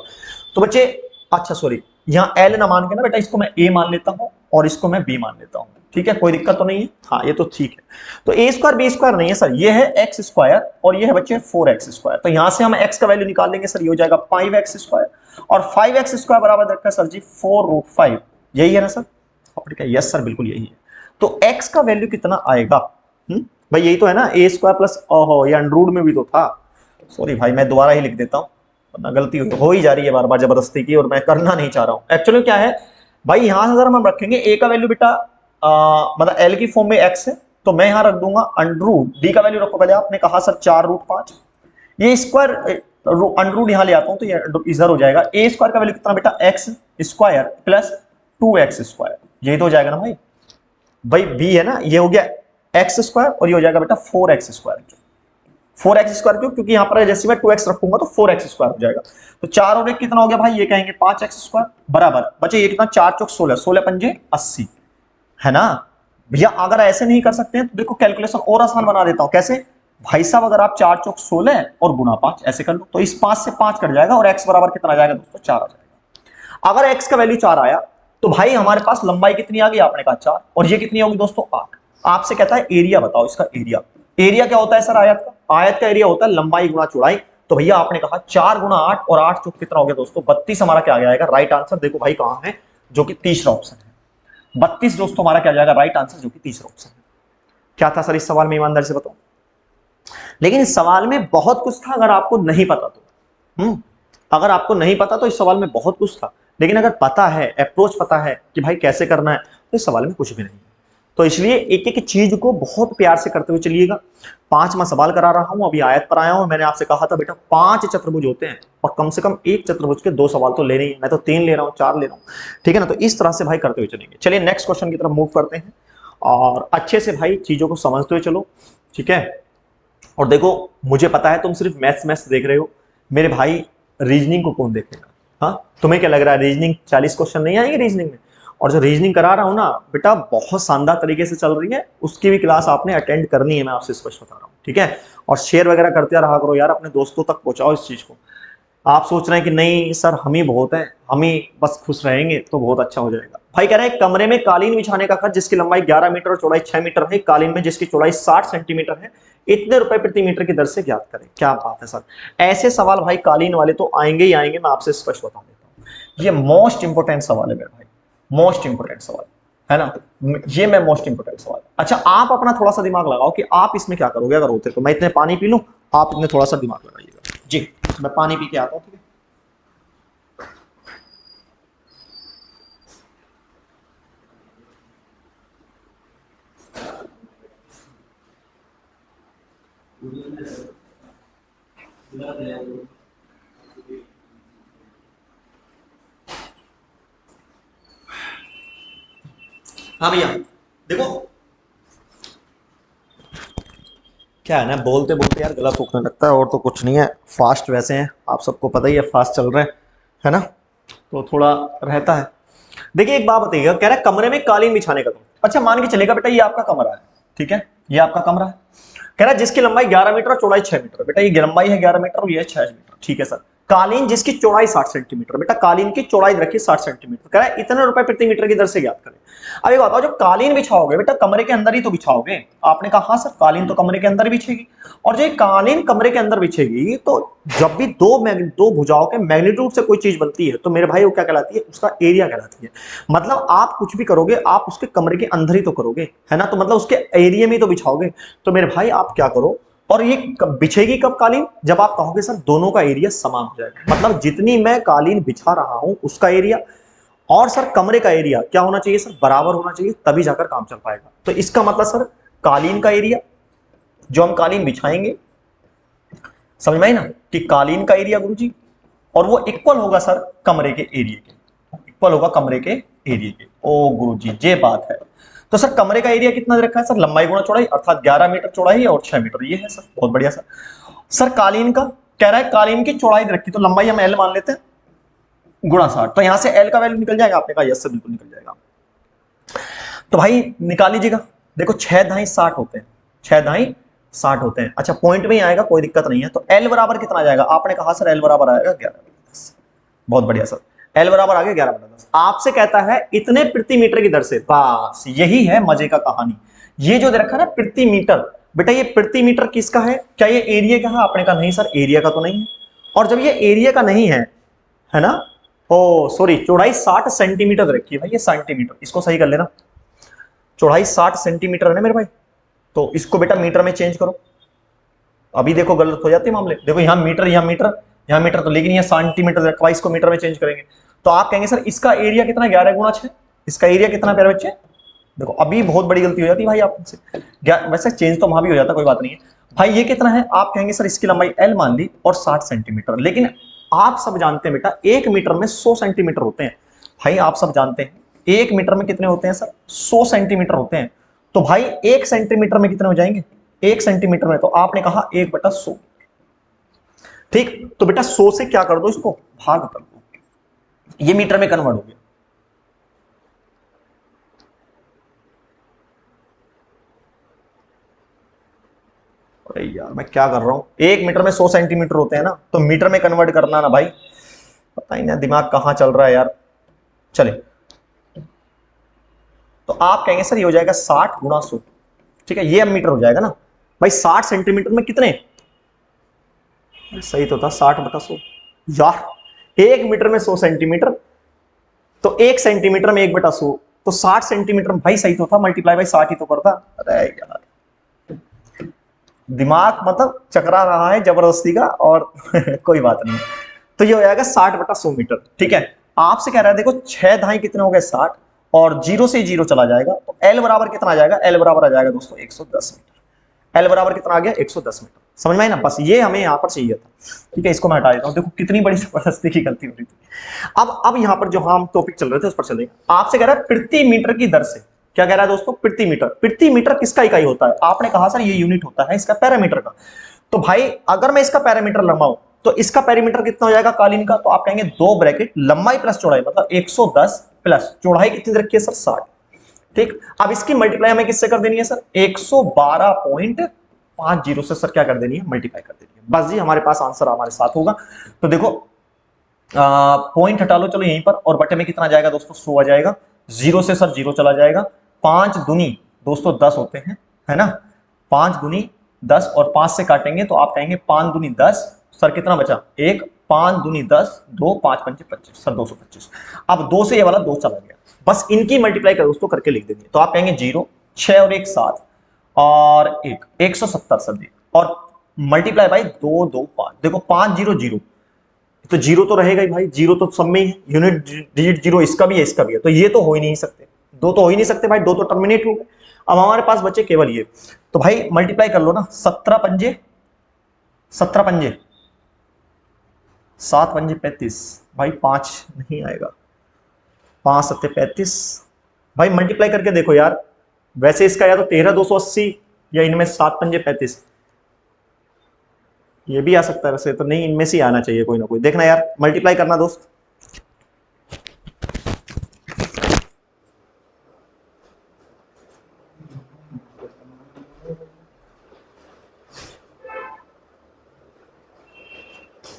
तो बच्चे अच्छा सॉरी, यहाँ l ना मान के ना बेटा, इसको मैं a मान लेता हूँ और इसको मैं b मान लेता हूँ, ठीक है, कोई दिक्कत तो नहीं है, हाँ ये तो ठीक है। तो a² b² नहीं है सर, ये है x² और ये है बच्चे 4x²। तो यहां से हम x का वैल्यू निकाल लेंगे सर, ये हो जाएगा 5x², और 5x² बराबर रखा है सर जी 4√5, यही है ना सर, यस सर बिल्कुल यही है। तो x का वैल्यू कितना आएगा, भाई यही तो है ना, a² प्लस, ओहो ये अंडररूट में भी तो था, सॉरी भाई मैं दोबारा ही लिख देता हूँ, वरना गलती हो ही जा रही है बार बार जबरदस्ती की, और मैं करना नहीं चाह रहा हूँ। एक्चुअली क्या है भाई, यहां से अगर हम रखेंगे a का वैल्यू बेटा मतलब l की फॉर्म में x है, तो मैं यहां रख दूंगा अंडररूट, d का वैल्यू रखो पहले, आपने कहा सर 4√5, ये स्क्वायर अंडररूट यहां ले आता हूं तो ये इधर हो जाएगा। a² का वैल्यू कितना बेटा, x² प्लस 2x², यही तो हो जाएगा ना भाई, भाई b है ना, ये हो गया x² और ये हो जाएगा बेटा 4x²। 4x² क्योंकि यहां पर जैसे मैं 2x रखूंगा तो 4x² हो जाएगा। तो 4 और 1 कितना हो गया भाई, ये कहेंगे 5x² बराबर बचे ये कितना, 4 चौक 16, 16 पंजे 80, है ना भैया। अगर ऐसे नहीं कर सकते हैं तो देखो कैलकुलेशन और आसान बना देता हूं, कैसे भाई साहब, अगर आप 4 चौक 16 और गुणा 5 ऐसे कर लो, तो इस 5 से 5 कट जाएगा और x बराबर कितना आ जाएगा दोस्तों, 4 आ जाएगा। अगर x का वैल्यू 4 आया तो भाई हमारे पास लंबाई कितनी आ गई, आपने कहा 4, और ये कितनी होगी दोस्तों 8। आपसे कहता है एरिया बताओ, इसका एरिया, एरिया क्या होता है सर आयत का, आयत का एरिया होता है लंबाई गुणा चौड़ाई। तो भैया आपने कहा 4 गुणा 8 और 8 चौक कितना हो गया दोस्तों 32, हमारा क्या आ जाएगा राइट आंसर, देखो भाई कहां है, जो कि तीसरा ऑप्शन है 32 दोस्तों, हमारा क्या जाएगा राइट आंसर, जो कि तीसरा ऑप्शन है। क्या था सर इस सवाल में, ईमानदारी से बताओ। लेकिन इस सवाल में बहुत कुछ था, अगर आपको नहीं पता तो अगर आपको नहीं पता तो इस सवाल में बहुत कुछ था, लेकिन अगर पता है, अप्रोच पता है कि भाई कैसे करना है, तो इस सवाल में कुछ भी नहीं। तो इसलिए एक एक चीज को बहुत प्यार से करते हुए चलिएगा। 5वां सवाल करा रहा हूं, अभी आयत पर आया हूं। मैंने आपसे कहा था बेटा 5 चतुर्भुज होते हैं और कम से कम एक चतुर्भुज के 2 सवाल तो लेने ही, मैं तो 3 ले रहा हूं, 4 ले रहा हूं, ठीक है ना। तो इस तरह से भाई करते हुए चलेंगे। चलिए नेक्स्ट क्वेश्चन की तरफ मूव करते हैं और अच्छे से भाई चीजों को समझते हुए चलो, ठीक है। और देखो मुझे पता है तुम सिर्फ मैथ्स देख रहे हो, मेरे भाई रीजनिंग को कौन देखेगा, हाँ तुम्हें क्या लग रहा है रीजनिंग 40 क्वेश्चन नहीं आएंगे रीजनिंग में। और जो रीजनिंग करा रहा हूं ना बेटा, बहुत शानदार तरीके से चल रही है, उसकी भी क्लास आपने अटेंड करनी है, मैं आपसे स्पष्ट बता रहा हूं, ठीक है। और शेयर वगैरह करते रहा करो यार, अपने दोस्तों तक पहुंचाओ इस चीज को। आप सोच रहे हैं कि नहीं सर हम ही बहुत हैं, हम ही बस खुश रहेंगे तो बहुत अच्छा हो जाएगा। भाई कह रहे हैं कमरे में कालीन बिछाने का खर्च जिसकी लंबाई 11 मीटर और चौड़ाई 6 मीटर है, कालीन में जिसकी चौड़ाई 60 सेंटीमीटर है, इतने रुपए प्रति मीटर की दर से ज्ञात करें। क्या बात है सर, ऐसे सवाल भाई कालीन वाले तो आएंगे ही आएंगे, मैं आपसे स्पष्ट बता देता हूँ। ये मोस्ट इंपोर्टेंट सवाल है मेरे भाई, मोस्ट इंपोर्टेंट सवाल है ना, ये मैं मोस्ट इंपोर्टेंट सवाल। अच्छा आप अपना थोड़ा सा दिमाग लगाओ कि आप इसमें क्या करोगे अगर होते तो। मैं इतने पानी पी लूं, आप इतने थोड़ा सा दिमाग लगाइएगा जी, मैं पानी पी के आता हूं, ठीक है। हाँ भैया देखो क्या है ना, बोलते बोलते यार गला सूखने लगता है, और तो कुछ नहीं है। फास्ट वैसे हैं, आप सबको पता ही है फास्ट चल रहे हैं, है ना, तो थोड़ा रहता है। देखिए एक बात बताइएगा, कह रहा है कमरे में कालीन बिछाने का। अच्छा मान के चलेगा बेटा ये आपका कमरा है, ठीक है, ये आपका कमरा है। कह रहा है जिसकी लंबाई 11 मीटर और चौड़ाई 6 मीटर। बेटा ये लंबाई है 11 मीटर और ये 6 मीटर, ठीक है सर। कालीन जिसकी चौड़ाई 60 सेंटीमीटर। बेटा कालीन की चौड़ाई रखिए 60 सेंटीमीटर। कह रहा है इतने रुपए प्रति मीटर की दर से ज्ञात करें। अब ये बताओ, जो कालीन बिछाओगे बेटा कमरे के अंदर ही तो बिछाओगे। आपने कहा हाँ सर कालीन तो कमरे के अंदर बिछेगी, और जो कालीन कमरे के अंदर बिछेगी तो जब भी दो भुजाओं के मैग्नीट्यूड से कोई चीज बनती है तो मेरे भाई वो क्या कहलाती है, उसका एरिया कहलाती है। मतलब आप कुछ भी करोगे आप उसके कमरे के अंदर ही तो करोगे, है ना, तो मतलब उसके एरिया में ही तो बिछाओगे। तो मेरे भाई आप क्या करो, और ये बिछेगी कब कालीन, जब आप कहोगे सर दोनों का एरिया समान हो जाएगा। मतलब जितनी मैं कालीन बिछा रहा हूं उसका एरिया और सर कमरे का एरिया क्या होना चाहिए सर, बराबर होना चाहिए, तभी जाकर काम चल पाएगा। तो इसका मतलब सर कालीन का एरिया, जो हम कालीन बिछाएंगे, समझ में आई ना, कि कालीन का एरिया गुरुजी, और वो इक्वल होगा सर कमरे के एरिया के, इक्वल होगा कमरे के एरिया के। ओ गुरुजी ये बात है। तो सर कमरे का एरिया कितना दे रखा है सर, लंबाई गुणा चौड़ाई, अर्थात 11 मीटर चौड़ाई और 6 मीटर, ये है सर, बहुत बढ़िया सर। सर कालीन का कह रहा है, कालीन की चौड़ाई दे रखी, तो लंबाई हम एल मान लेते हैं गुणा 60, तो यहां से एल का वैल्यू निकल जाएगा, आपने कहा यस सर बिल्कुल निकल जाएगा। तो भाई निकाल लीजिएगा, देखो 6 दाई 60 होते हैं, 6 दाई 60 होते हैं। अच्छा पॉइंट में ही आएगा, कोई दिक्कत नहीं है। तो एल बराबर कितना आ जाएगा, आपने कहा सर एल बराबर आएगा 11/10, बहुत बढ़िया सर, एल बराबर आ गया 11/10। आपसे कहता है इतने प्रति मीटर की दर से, बस यही है मजे का कहानी। ये जो दे रखा है ना प्रति मीटर, बेटा ये प्रति मीटर किसका है, क्या ये एरिया का है, आपने कहा नहीं सर एरिया का तो नहीं है। और जब ये एरिया का नहीं है ना, ओ सॉरी, चौड़ाई 60 सेंटीमीटर रखी है भाई, ये सेंटीमीटर, इसको सही कर लेना, चौड़ाई 60 सेंटीमीटर है ना मेरे भाई। तो इसको बेटा मीटर में चेंज करो, अभी देखो गलत हो जाते मामले, देखो यहाँ मीटर, यहाँ मीटर, यहाँ मीटर, तो लेकिन ये सेंटीमीटर रखा है, इसको मीटर में चेंज करेंगे तो आप कहेंगे सर इसका एरिया कितना, 11 × 6, इसका एरिया कितना प्यारे बच्चे। देखो अभी बहुत बड़ी गलती हो जाती है भाई आपसे, वैसे चेंज तो वहां भी हो जाता, कोई बात नहीं है भाई। ये कितना है, आप कहेंगे सर इसकी लंबाई एल मान ली और 60 सेंटीमीटर, लेकिन आप सब जानते हैं बेटा 1 मीटर में 100 सेंटीमीटर होते हैं। भाई आप सब जानते हैं 1 मीटर में कितने होते हैं सर, 100 सेंटीमीटर होते हैं। तो भाई 1 सेंटीमीटर में कितने हो जाएंगे, 1 सेंटीमीटर में, तो आपने कहा 1/100, ठीक। तो बेटा 100 से क्या कर दो, इसको भाग कर दो, ये मीटर में कन्वर्ट हो गया। अरे यार मैं क्या कर रहा हूं, 1 मीटर में 100 सेंटीमीटर होते हैं ना, तो मीटर में कन्वर्ट करना ना भाई, पता ही ना दिमाग कहां चल रहा है यार। चले, तो आप कहेंगे सर ये हो जाएगा 60 × 100, ठीक है, ये अब मीटर हो जाएगा ना भाई। 60 सेंटीमीटर में कितने, सही तो था 60/100 यार, 1 मीटर में 100 सेंटीमीटर, तो 1 सेंटीमीटर में 1/100, तो 60 सेंटीमीटर में भाई सही तो था, मल्टीप्लाई बाई 60 ही तो करता। अरे यार दिमाग मतलब चकरा रहा है जबरदस्ती का, और कोई बात नहीं। तो ये हो जाएगा 60/100 मीटर, ठीक है। आपसे कह रहा है देखो 6 दाई कितने हो गए 60, और 0 से 0 चला जाएगा, तो एल बराबर कितना आ जाएगा, एल बराबर आ जाएगा दोस्तों 110 मीटर। एल बराबर कितना आ गया, 110 मीटर, समझ में आई ना, बस ये हमें यहां पर चाहिए था, ठीक है। इसको मैं हटा देता हूं, देखो कितनी बड़ी जबरदस्ती की गलती हो रही थी। अब यहां पर जो हम टॉपिक चल रहे थे उस पर चलेंगे। आपसे कह रहा है प्रति मीटर की दर से, क्या कह रहा है दोस्तों, प्रति मीटर। प्रति मीटर किसका इकाई होता है, आपने कहा सर ये यूनिट होता है इसका पैरामीटर का। तो भाई अगर मैं इसका पैरामीटर लंबाऊं तो इसका पैरामीटर कितना हो जाएगा कालीन का, तो आप कहेंगे 2 ब्रैकेट लंबाई प्लस चौड़ाई, मतलब 110 प्लस चौड़ाई कितनी रखी है सर 60, ठीक। अब इसकी मल्टीप्लाई हमें किससे कर देनी है सर, 112.50 से सर क्या कर देनी है, मल्टीप्लाई कर देनी है, बस जी हमारे पास आंसर हमारे साथ होगा। तो देखो पॉइंट हटा लो चलो यहीं पर, और बटे में कितना जाएगा दोस्तों 100 आ जाएगा, 0 से सर 0 चला जाएगा, 5 दूनी दोस्तों 10 होते हैं, है ना, 5 दूनी 10, और 5 से काटेंगे तो आप कहेंगे 5 दूनी 10, सर कितना बचा 1, 5 दूनी 10, 2 5 पंचे 25, सर 225। अब 2 से ये वाला 2 चला गया, बस इनकी मल्टीप्लाई कर दोस्तों करके लिख देंगे, तो आप कहेंगे 0, 6 और 1 7, और 1 170 सर जी, और मल्टीप्लाई बाई 2 2 5, देखो 5 0 0, तो 0 तो रहेगा ही भाई, 0 तो सब में ही है, यूनिट डिजिट 0 इसका भी है इसका भी है, तो ये तो हो ही नहीं सकते, 2 तो हो ही नहीं सकते भाई, 2 तो टर्मिनेट हो गए। अब हमारे पास बचे केवल ये, तो भाई मल्टीप्लाई कर लो ना, 17 पंजे 17 पंजे 7 पंजे 35, भाई 5 नहीं आएगा, 5 7 35, भाई मल्टीप्लाई करके देखो यार, वैसे इसका या तो 13 280, या इनमें 7 पंजे 35, ये भी आ सकता है वैसे, तो नहीं इनमें से ही आना चाहिए कोई ना कोई, देखना यार मल्टीप्लाई करना दोस्त।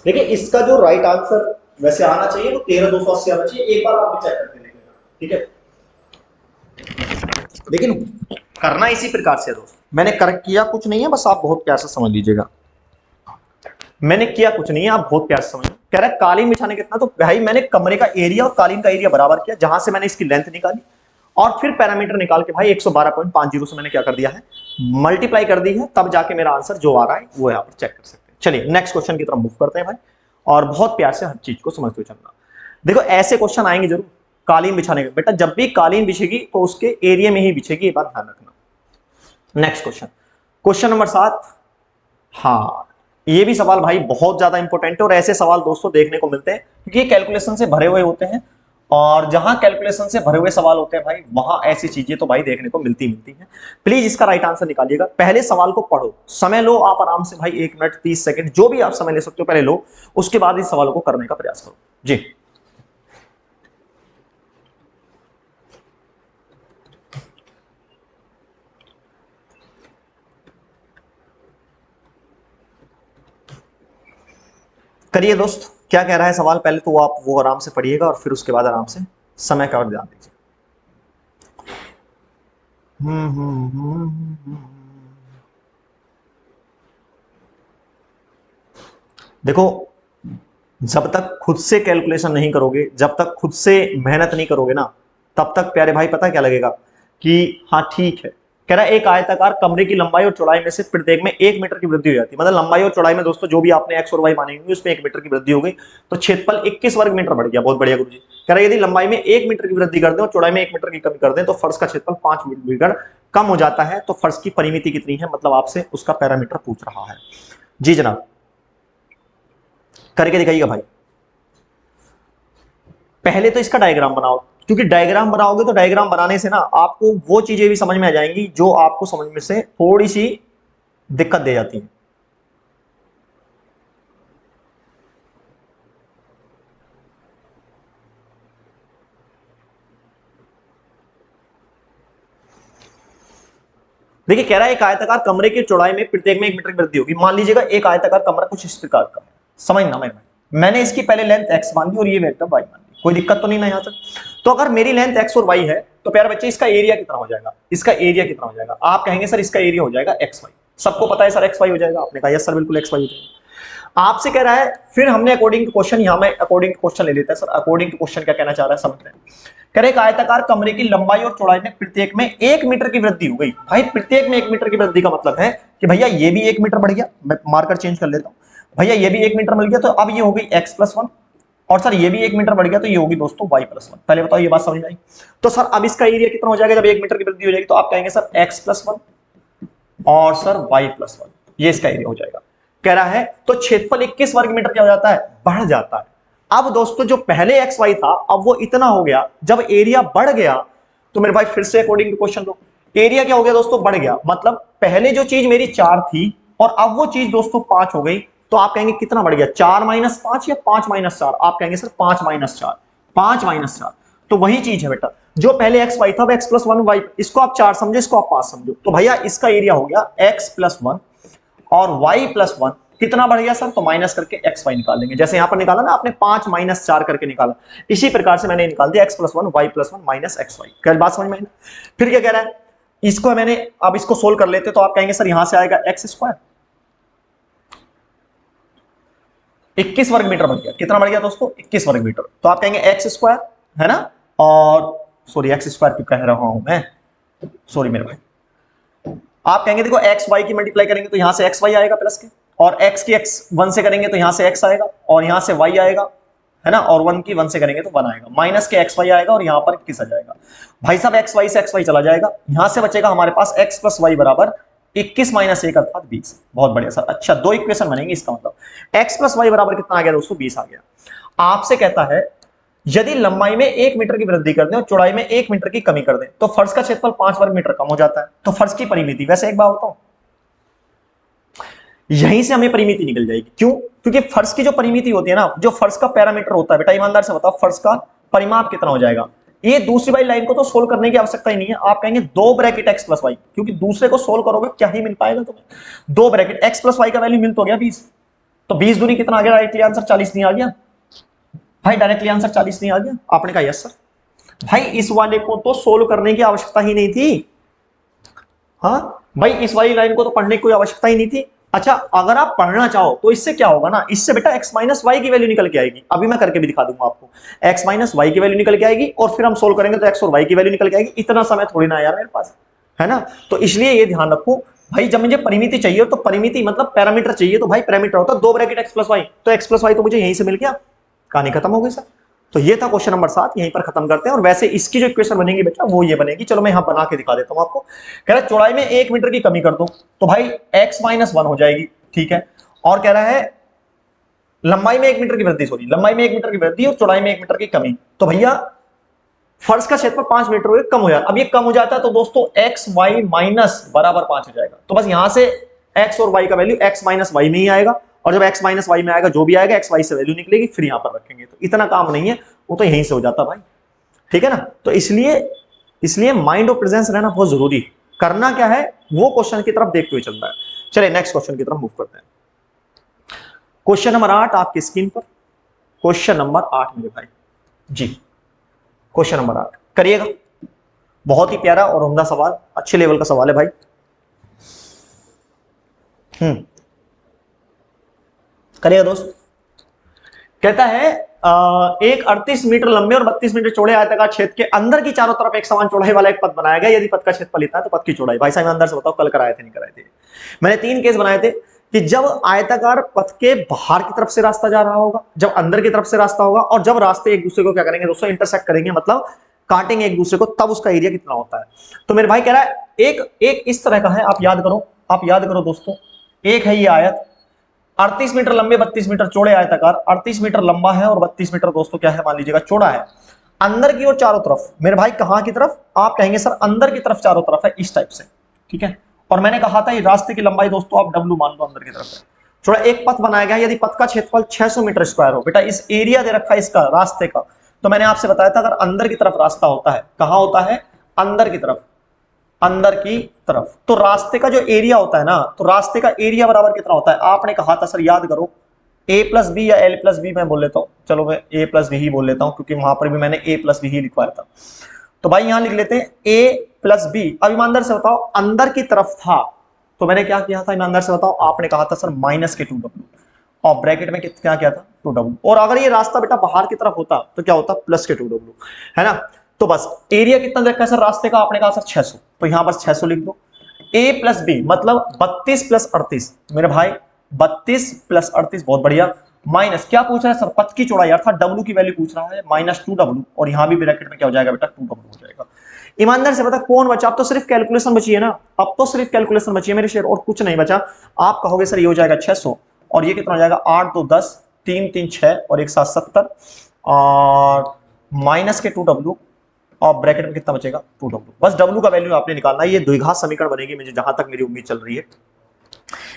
देखिए इसका जो राइट आंसर वैसे आना चाहिए वो 13 280 आना चाहिए, एक बार आप चेक करके देखिएगा, ठीक है। लेकिन करना इसी प्रकार से दोस्त, मैंने करेक्ट किया कुछ नहीं है, बस आप बहुत प्यार से समझ लीजिएगा, मैंने किया कुछ नहीं है, आप बहुत प्यार से समझ। कह रहा है कालीन बिछाने कितना, तो भाई मैंने कमरे का एरिया और कालीन का एरिया बराबर किया, जहां से मैंने इसकी लेंथ निकाली, और फिर पैरामीटर निकाल के भाई 112.50 से मैंने क्या कर दिया है, मल्टीप्लाई कर दी है, तब जाके मेरा आंसर जो आ रहा है वो यहाँ पर चेक कर सकते हैं। चलिए नेक्स्ट क्वेश्चन की तरफ मूव करते हैं भाई, और बहुत प्यार से हर चीज को समझते हुए चलना। देखो ऐसे क्वेश्चन आएंगे जरूर, कालीन बिछाने का। बेटा जब भी कालीन बिछेगी तो उसके एरिया में ही बिछेगी, ये बात ध्यान रखना। Next question, question number 7। हाँ, ये भी सवाल भाई बहुत ज्यादा इंपॉर्टेंट है और ऐसे सवाल दोस्तों देखने को मिलते हैं क्योंकि ये कैलकुलेशन से भरे हुए होते हैं, और जहां कैलकुलेशन से भरे हुए सवाल होते हैं भाई वहां ऐसी चीजें तो भाई देखने को मिलती हैं। प्लीज इसका राइट आंसर निकालिएगा। पहले सवाल को पढ़ो, समय लो आप आराम से भाई, 1 मिनट 30 सेकंड जो भी आप समय ले सकते हो पहले लो, उसके बाद इस सवालों को करने का प्रयास करो जी। करिए दोस्त, क्या कह रहा है सवाल, पहले तो आप वो आराम से पढ़िएगा और फिर उसके बाद आराम से समय का और ध्यान दीजिए। देखो, जब तक खुद से कैलकुलेशन नहीं करोगे, जब तक खुद से मेहनत नहीं करोगे ना, तब तक प्यारे भाई पता क्या लगेगा कि हाँ ठीक है। कह रहा है एक आयताकार कमरे की लंबाई और चौड़ाई में से प्रत्येक में 1 मीटर की वृद्धि हो जाती है। मतलब लंबाई और चौड़ाई में दोस्तों जो भी आपने एक्स और वाई मानी होंगी उसमें 1 मीटर की वृद्धि हो गई, तो क्षेत्रफल 21 वर्ग मीटर बढ़ गया। बहुत बढ़िया गुरुजी। कह रहा है यदि लंबाई में 1 मीटर की वृद्धि कर दें और चौड़ाई में 1 मीटर की कमी कर दें तो फर्श का क्षेत्रफल 5 मीटर कम हो जाता है। तो फर्श की परिमिति कितनी है, मतलब आपसे उसका पैरामीटर पूछ रहा है। जी जनाब, करके दिखाइएगा भाई। पहले तो इसका डायग्राम बनाओ, क्योंकि डायग्राम बनाओगे तो डायग्राम बनाने से ना आपको वो चीजें भी समझ में आ जाएंगी जो आपको समझ में से थोड़ी सी दिक्कत दे जाती है। देखिए कह रहा है एक आयताकार कमरे की चौड़ाई में प्रत्येक में 1 मीटर की वृद्धि होगी। मान लीजिएगा एक आयताकार कमरा कुछ इस प्रकार का है, समझना मैंने इसकी पहले लेंथ x मान ली और ये वेक्टर y मान ली, कोई दिक्कत तो नहीं ना यहां तक। तो अगर मेरी लेंथ x और y है तो प्यारे बच्चे इसका एरिया कितना हो जाएगा, इसका एरिया कितना हो जाएगा? आप कहेंगे सर इसका एरिया हो जाएगा xy। सबको पता है सर xy हो जाएगा, आपने कहा यस सर बिल्कुल xy हो जाएगा। आपसे कह रहा है, फिर हमने अकॉर्डिंग टू क्वेश्चन, यहां में अकॉर्डिंग टू क्वेश्चन ले लेते हैं सर। अकॉर्डिंग टू क्वेश्चन क्या कहना चाह रहा है समझते हैं। कह रहे एक आयताकार कमरे की लंबाई और चौड़ाई में प्रत्येक में 1 मीटर की वृद्धि हो गई। भाई प्रत्येक में 1 मीटर की वृद्धि का मतलब है कि भैया ये भी 1 मीटर बढ़ गया, मैं मार्कर चेंज कर लेता हूं, भैया ये भी 1 मीटर मिल गया तो अब ये हो गई x+1, और सर ये भी 1 मीटर बढ़ गया तो ये होगी दोस्तों y+1। पहले बताओ ये बात समझ में आई? तो सर अब इसका एरिया कितना हो जाएगा जब 1 मीटर की वृद्धि हो जाएगी? तो आप कहेंगे सर x+1 और सर y+1, ये इसका एरिया हो जाएगा। कह रहा है तो क्षेत्रफल 21 वर्ग मीटर क्या हो जाता है, बढ़ जाता है। अब दोस्तों जो पहले एक्स वाई था अब वो इतना हो गया, जब एरिया बढ़ गया तो मेरे भाई फिर से अकॉर्डिंग टू क्वेश्चन लो, एरिया क्या हो गया दोस्तों, बढ़ गया। मतलब पहले जो चीज मेरी 4 थी और अब वो चीज दोस्तों 5 हो गई, तो आप कहेंगे कितना बढ़ गया, 4-5 या 5-4? आप कहेंगे सर 5-4, 5-4। तो वही चीज है बेटा, जो पहले एक्स वाई था वो x+1 y, इसको आप 4 समझो, इसको आप 5 समझो, तो भैया इसका एरिया हो गया x+1 और y+1 कितना बढ़ गया सर, तो माइनस करके एक्स वाई निकाल लेंगे। जैसे यहां पर निकाला ना आपने 5-4 करके निकाला, इसी प्रकार से मैंने निकाल दिया x+1 y+1 minus x Y. क्या बात समझ में आई? फिर क्या कह रहा है, इसको मैंने, अब इसको सोल्व कर लेते तो आप कहेंगे सर यहां से आएगा x², 21 वर्ग मीटर बढ़ गया। कितना बढ़ गया दोस्तों, 21 वर्ग मीटर। तो आप कहेंगे x² है ना, और सॉरी x² क्यों कह रहा हूं मैं, सॉरी मेरे भाई, आप कहेंगे देखो x y की मल्टीप्लाई करेंगे तो यहां से x y आएगा प्लस के, और x की x 1 से करेंगे तो यहां से x आएगा, और यहां से y आएगा है ना, और 1 की 1 से करेंगे तो 1 आएगा, माइनस के x y आएगा और यहां पर 21 आ जाएगा। भाई साहब x y से x y चला जाएगा, यहां से बचेगा हमारे पास x + y बराबर 21 - 1 अर्थात 20। बहुत बढ़िया सर, अच्छा 2 इक्वेशन बनेंगे, इसका मतलब x + y बराबर कितना आ गया दोस्तों, 20 आ गया। आपसे कहता है यदि लंबाई में 1 मीटर की वृद्धि कर दें और चौड़ाई में 1 मीटर की कमी कर दें तो फर्श का क्षेत्रफल 5 वर्ग मीटर कम हो जाता है। तो फर्श की परिमिति, वैसे एक बात बताऊं, यहीं से हमें परिमिति निकल जाएगी। क्यों? क्योंकि फर्श की जो परिमिति होती है ना, जो फर्श का पैरामीटर होता है, बेटा ईमानदार से बताओ फर्श का परिमाप कितना हो जाएगा। ये दूसरी वाली लाइन को तो सोल्व करने की आवश्यकता ही नहीं है, आप कहेंगे 2 ब्रैकेट x + y, क्योंकि दूसरे को सोल्व करोगे क्या ही मिल पाएगा तुम्हें। 2 ब्रैकेट x + y का वैल्यू मिल तो गया 20, तो 20 दूनी कितना आ गया, डायरेक्टली आंसर 40 नहीं आ गया भाई, डायरेक्टली आंसर 40 नहीं आ गया? आपने कहा यस सर। भाई इस वाले को तो सोल्व करने की आवश्यकता ही नहीं थी, हाँ भाई इस वाली लाइन को तो पढ़ने की कोई आवश्यकता ही नहीं थी। अच्छा अगर आप पढ़ना चाहो तो इससे क्या होगा ना, इससे बेटा x - y की वैल्यू निकल के आएगी। अभी मैं करके भी दिखा दूंगा आपको, x - y की वैल्यू निकल के आएगी और फिर हम सोल्व करेंगे तो x और y की वैल्यू निकल के आएगी। इतना समय थोड़ी ना यार मेरे पास, है ना। तो इसलिए ये ध्यान रखो भाई, जब मुझे परिमिति चाहिए तो परिमिति मतलब पैरामीटर चाहिए, तो भाई पैरामीटर होता है 2 ब्रैकेट x + y, तो x + y तो मुझे यहीं से मिल गया, कहानी खत्म हो गई सर। तो ये था क्वेश्चन नंबर 7, यहीं पर खत्म करते हैं। और वैसे इसकी जो इक्वेशन बनेगी बेटा वो ये बनेगी, चलो मैं यहां बना के दिखा देता हूं आपको। कह रहा है चौड़ाई में 1 मीटर की कमी कर दो, तो भाई x माइनस 1 हो जाएगी, ठीक है। और कह रहा है लंबाई में 1 मीटर की वृद्धि, सॉरी लंबाई में 1 मीटर की वृद्धि और चौड़ाई में 1 मीटर की कमी। तो भैया फर्श का क्षेत्रफल 5 मीटर हो कम हो जाता, अब ये कम हो जाता है तो दोस्तों एक्स वाई माइनस बराबर 5 हो जाएगा। तो बस यहां से एक्स और वाई का वैल्यू एक्स माइनस वाई में ही आएगा, और जब एक्स माइनस वाई में आएगा जो भी आएगा एक्स वाई से वैल्यू निकलेगी, फिर यहां पर रखेंगे। तो इतना काम नहीं है, वो तो यहीं से हो जाता भाई, ठीक है ना। तो इसलिए माइंड ऑफ प्रेजेंस रहना बहुत जरूरी। करना क्या है वो क्वेश्चन की तरफ देखते हुए चलता है। चलिए नेक्स्ट क्वेश्चन की तरफ मूव करते हैं। क्वेश्चन नंबर 8 आपकी स्क्रीन पर, क्वेश्चन नंबर 8 मेरे भाई जी, क्वेश्चन नंबर 8 करिएगा। बहुत ही प्यारा और उम्दा सवाल, अच्छे लेवल का सवाल है भाई। करिएगा दोस्त। कहता है एक 38 मीटर लंबे और 32 मीटर चौड़े आयताकार क्षेत्र के अंदर की चारों तरफ एक समान चौड़ाई वाला एक पथ बनाया गया। यदि पथ का क्षेत्रफल इतना है तो पथ की चौड़ाई। भाई साहब अंदर से बताओ, कल कराए थे नहीं कराए थे? मैंने 3 केस बनाए थे कि जब आयताकार पथ के बाहर की तरफ से रास्ता जा रहा होगा, जब अंदर की तरफ से रास्ता होगा, और जब रास्ते एक दूसरे को क्या करेंगे दोस्तों, इंटरसेक्ट करेंगे, मतलब काटेंगे एक दूसरे को, तब उसका एरिया कितना होता है। तो मेरे भाई कह रहा है एक इस तरह का है, आप याद करो दोस्तों। एक है ये आयत 38 मीटर लंबे 32 मीटर चौड़े आयताकार, 38 मीटर लंबा है और 32 मीटर दोस्तों क्या है मान लीजिएगा चौड़ा है। अंदर की ओर चारों तरफ, मेरे भाई कहां की तरफ, आप कहेंगे सर अंदर की तरफ चारों तरफ है, इस टाइप से, ठीक है। और मैंने कहा था ये रास्ते की लंबाई दोस्तों आप W मान लो, अंदर की तरफ है चौड़ा एक पथ बनाया गया। यदि पथ का क्षेत्रफल 600 मीटर स्क्वायर हो, बेटा इस एरिया दे रखा है इसका रास्ते का, तो मैंने आपसे बताया था अगर अंदर की तरफ रास्ता होता है, कहां होता है, अंदर की तरफ, तो रास्ते का जो एरिया होता है ना, तो रास्ते का एरिया बराबर कितना होता है। आपने कहा था सर याद करो a प्लस बी या l प्लस बी, मैं बोल लेता हूं, चलो मैं a प्लस बी ही बोल लेता हूं क्योंकि वहां पर भी मैंने a प्लस बी ही लिखवाया था। तो भाई यहां लिख लेते हैं a प्लस बी। अब ईमानदार से बताओ अंदर की तरफ था तो मैंने क्या किया था, ईमानदार से बताओ, आपने कहा था सर माइनस के 2w, और ब्रैकेट में क्या किया था 2w, और अगर ये रास्ता बेटा बाहर की तरफ होता तो क्या होता प्लस के 2w, है ना। तो बस एरिया कितना देखा है सर रास्ते का, आपने कहा सर 600, तो यहां बस 600 लिख दो। a प्लस बी मतलब 32 प्लस 38, मेरे भाई 32 प्लस 38, बहुत बढ़िया। माइनस क्या पूछ रहा है सर, पथ की चौड़ाई, अर्थात w की वैल्यू पूछ रहा है, माइनस 2w, और यहां भी ब्रैकेट में क्या हो जाएगा बेटा 2w हो जाएगा। ईमानदार से बता कौन बचा, अब तो सिर्फ कैलकुलेशन बची है ना, अब तो सिर्फ कैलकुलेशन बची है मेरे शेर, और कुछ नहीं बचा। आप कहोगे सर ये हो जाएगा 600, और ये कितना हो जाएगा 8 2 10, 3 3 6 और 1 7 70, और माइनस के 2w, और ब्रैकेट में कितना बचेगा 2w। बस w का वैल्यू आपने निकालना है, ये द्विघात समीकरण बनेगी मुझे जहां तक मेरी उम्मीद चल रही है।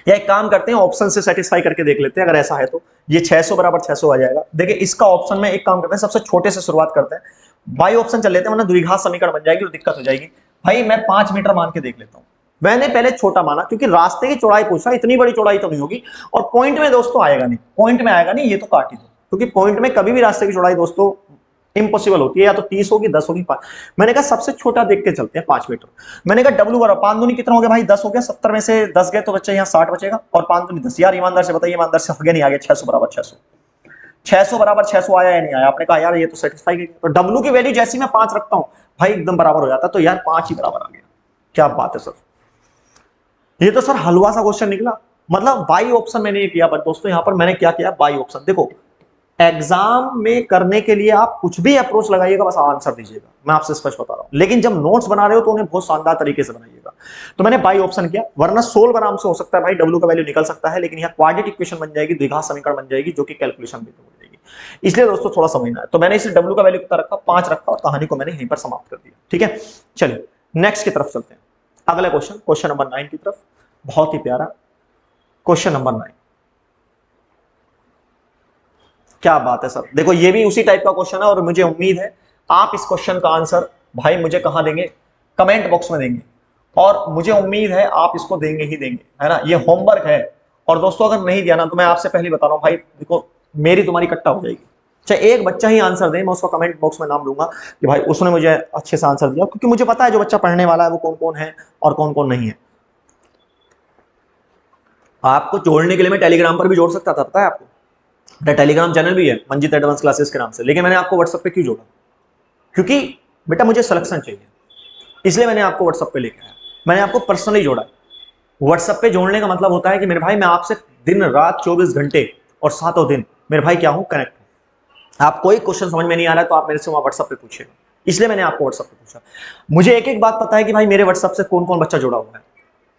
या एक काम करते हैं ऑप्शन से सेटिस्फाई करके देख लेते हैं, अगर ऐसा है तो ये 600 बराबर 600 आ जाएगा। देखिए इसका ऑप्शन में एक काम करते हैं, सबसे छोटे से शुरुआत करते हैं, बाई ऑप्शन चल लेते हैं, वरना द्विघात समीकरण बन जाएगी और दिक्कत हो जाएगी। भाई मैं 5 मीटर मान के देख लेता हूं, मैंने पहले छोटा माना क्योंकि रास्ते की चौड़ाई पूछा, इतनी बड़ी चौड़ाई तो नहीं होगी, और पॉइंट में दोस्तों आएगा नहीं, पॉइंट में आएगा नहीं, ये तो काट ही दो, क्योंकि पॉइंट में कभी भी रास्ते की चौड़ाई दोस्तों इम्पॉसिबल होती है, या तो 30 होगी 10 होगी 5। मैंने कहा सबसे छोटा देख के चलते हैं 5 मीटर। मैंने कहा डब्ल्यू बराबर 5 दूनी कितना हो गया भाई 10 हो गया, 70 में से 10 गए तो बच्चे यहाँ 60 बचेगा, और 5 दूनी 10। यार ईमानदार से बताइए, ईमानदार से आगे नहीं आ गया, 600 बराबर 600, 600 बराबर 600 आया या नहीं आया। आपने कहा यार ये तो सेटिस्फाई है, तो डब्ल्यू की वैल्यू जैसी मैं 5 रखता हूं भाई एकदम बराबर हो जाता, तो यार 5 ही बराबर आ गया। क्या बात है सर, ये तो सर हलवा सा क्वेश्चन निकला। मतलब बाई ऑप्शन मैंने ये किया, बट दोस्तों यहां पर मैंने क्या किया बाई ऑप्शन। देखो एग्जाम में करने के लिए आप कुछ भी अप्रोच लगाइएगा, बस आंसर दीजिएगा, मैं आपसे स्पष्ट बता रहा हूं, लेकिन जब नोट्स बना रहे हो तो उन्हें बहुत शानदार तरीके से बनाइएगा। तो मैंने बाई ऑप्शन किया, वरना 16 आराम से हो सकता है भाई, डब्ल्यू का वैल्यू निकल सकता है, लेकिन यहाँ क्वाड्रेटिक इक्वेशन बन जाएगी, द्विघात समीकरण बन जाएगी, जो कि कैलकुलेशन भी हो जाएगी। इसलिए दोस्तों थोड़ा समझना है, तो मैंने इसे डब्ल्यू का वैल्यू कितना रखा 5 रखा, और कहानी को मैंने यहीं पर समाप्त कर दिया। ठीक है, चलिए नेक्स्ट की तरफ चलते हैं, अगला क्वेश्चन, क्वेश्चन नंबर 9 की तरफ। बहुत ही प्यारा क्वेश्चन नंबर 9, क्या बात है सर। देखो ये भी उसी टाइप का क्वेश्चन है, और मुझे उम्मीद है आप इस क्वेश्चन का आंसर भाई मुझे कहां देंगे, कमेंट बॉक्स में देंगे, और मुझे उम्मीद है आप इसको देंगे ही देंगे, है ना। ये होमवर्क है, और दोस्तों अगर नहीं दिया ना तो मैं आपसे पहले बता रहा हूं भाई, देखो मेरी तुम्हारी कट्टा हो जाएगी। चाहे एक बच्चा ही आंसर दे, मैं उसका कमेंट बॉक्स में नाम लूंगा कि भाई उसने मुझे अच्छे से आंसर दिया, क्योंकि मुझे पता है जो बच्चा पढ़ने वाला है वो कौन कौन है और कौन कौन नहीं है। आपको जोड़ने के लिए मैं टेलीग्राम पर भी जोड़ सकता था, पता है आपको, मेरा टेलीग्राम चैनल भी है मंजित एडवांस क्लासेस के नाम से, लेकिन मैंने आपको व्हाट्सएप पे क्यों जोड़ा, क्योंकि बेटा मुझे सिलेक्शन चाहिए, इसलिए मैंने आपको व्हाट्सएप पे लेके आया, मैंने आपको पर्सनली जोड़ा। व्हाट्सएप पे जोड़ने का मतलब होता है कि मेरे भाई मैं आपसे दिन रात 24 घंटे और सातों दिन मेरे भाई क्या हूं, कनेक्ट हूं, आप कोई क्वेश्चन समझ में नहीं आ रहा है तो आप मेरे से वहां व्हाट्सएप पे पूछिएगा, इसलिए मैंने आपको व्हाट्सएप पे पूछा। मुझे एक एक बात पता है कि भाई मेरे व्हाट्सएप से कौन कौन बच्चा जुड़ा हुआ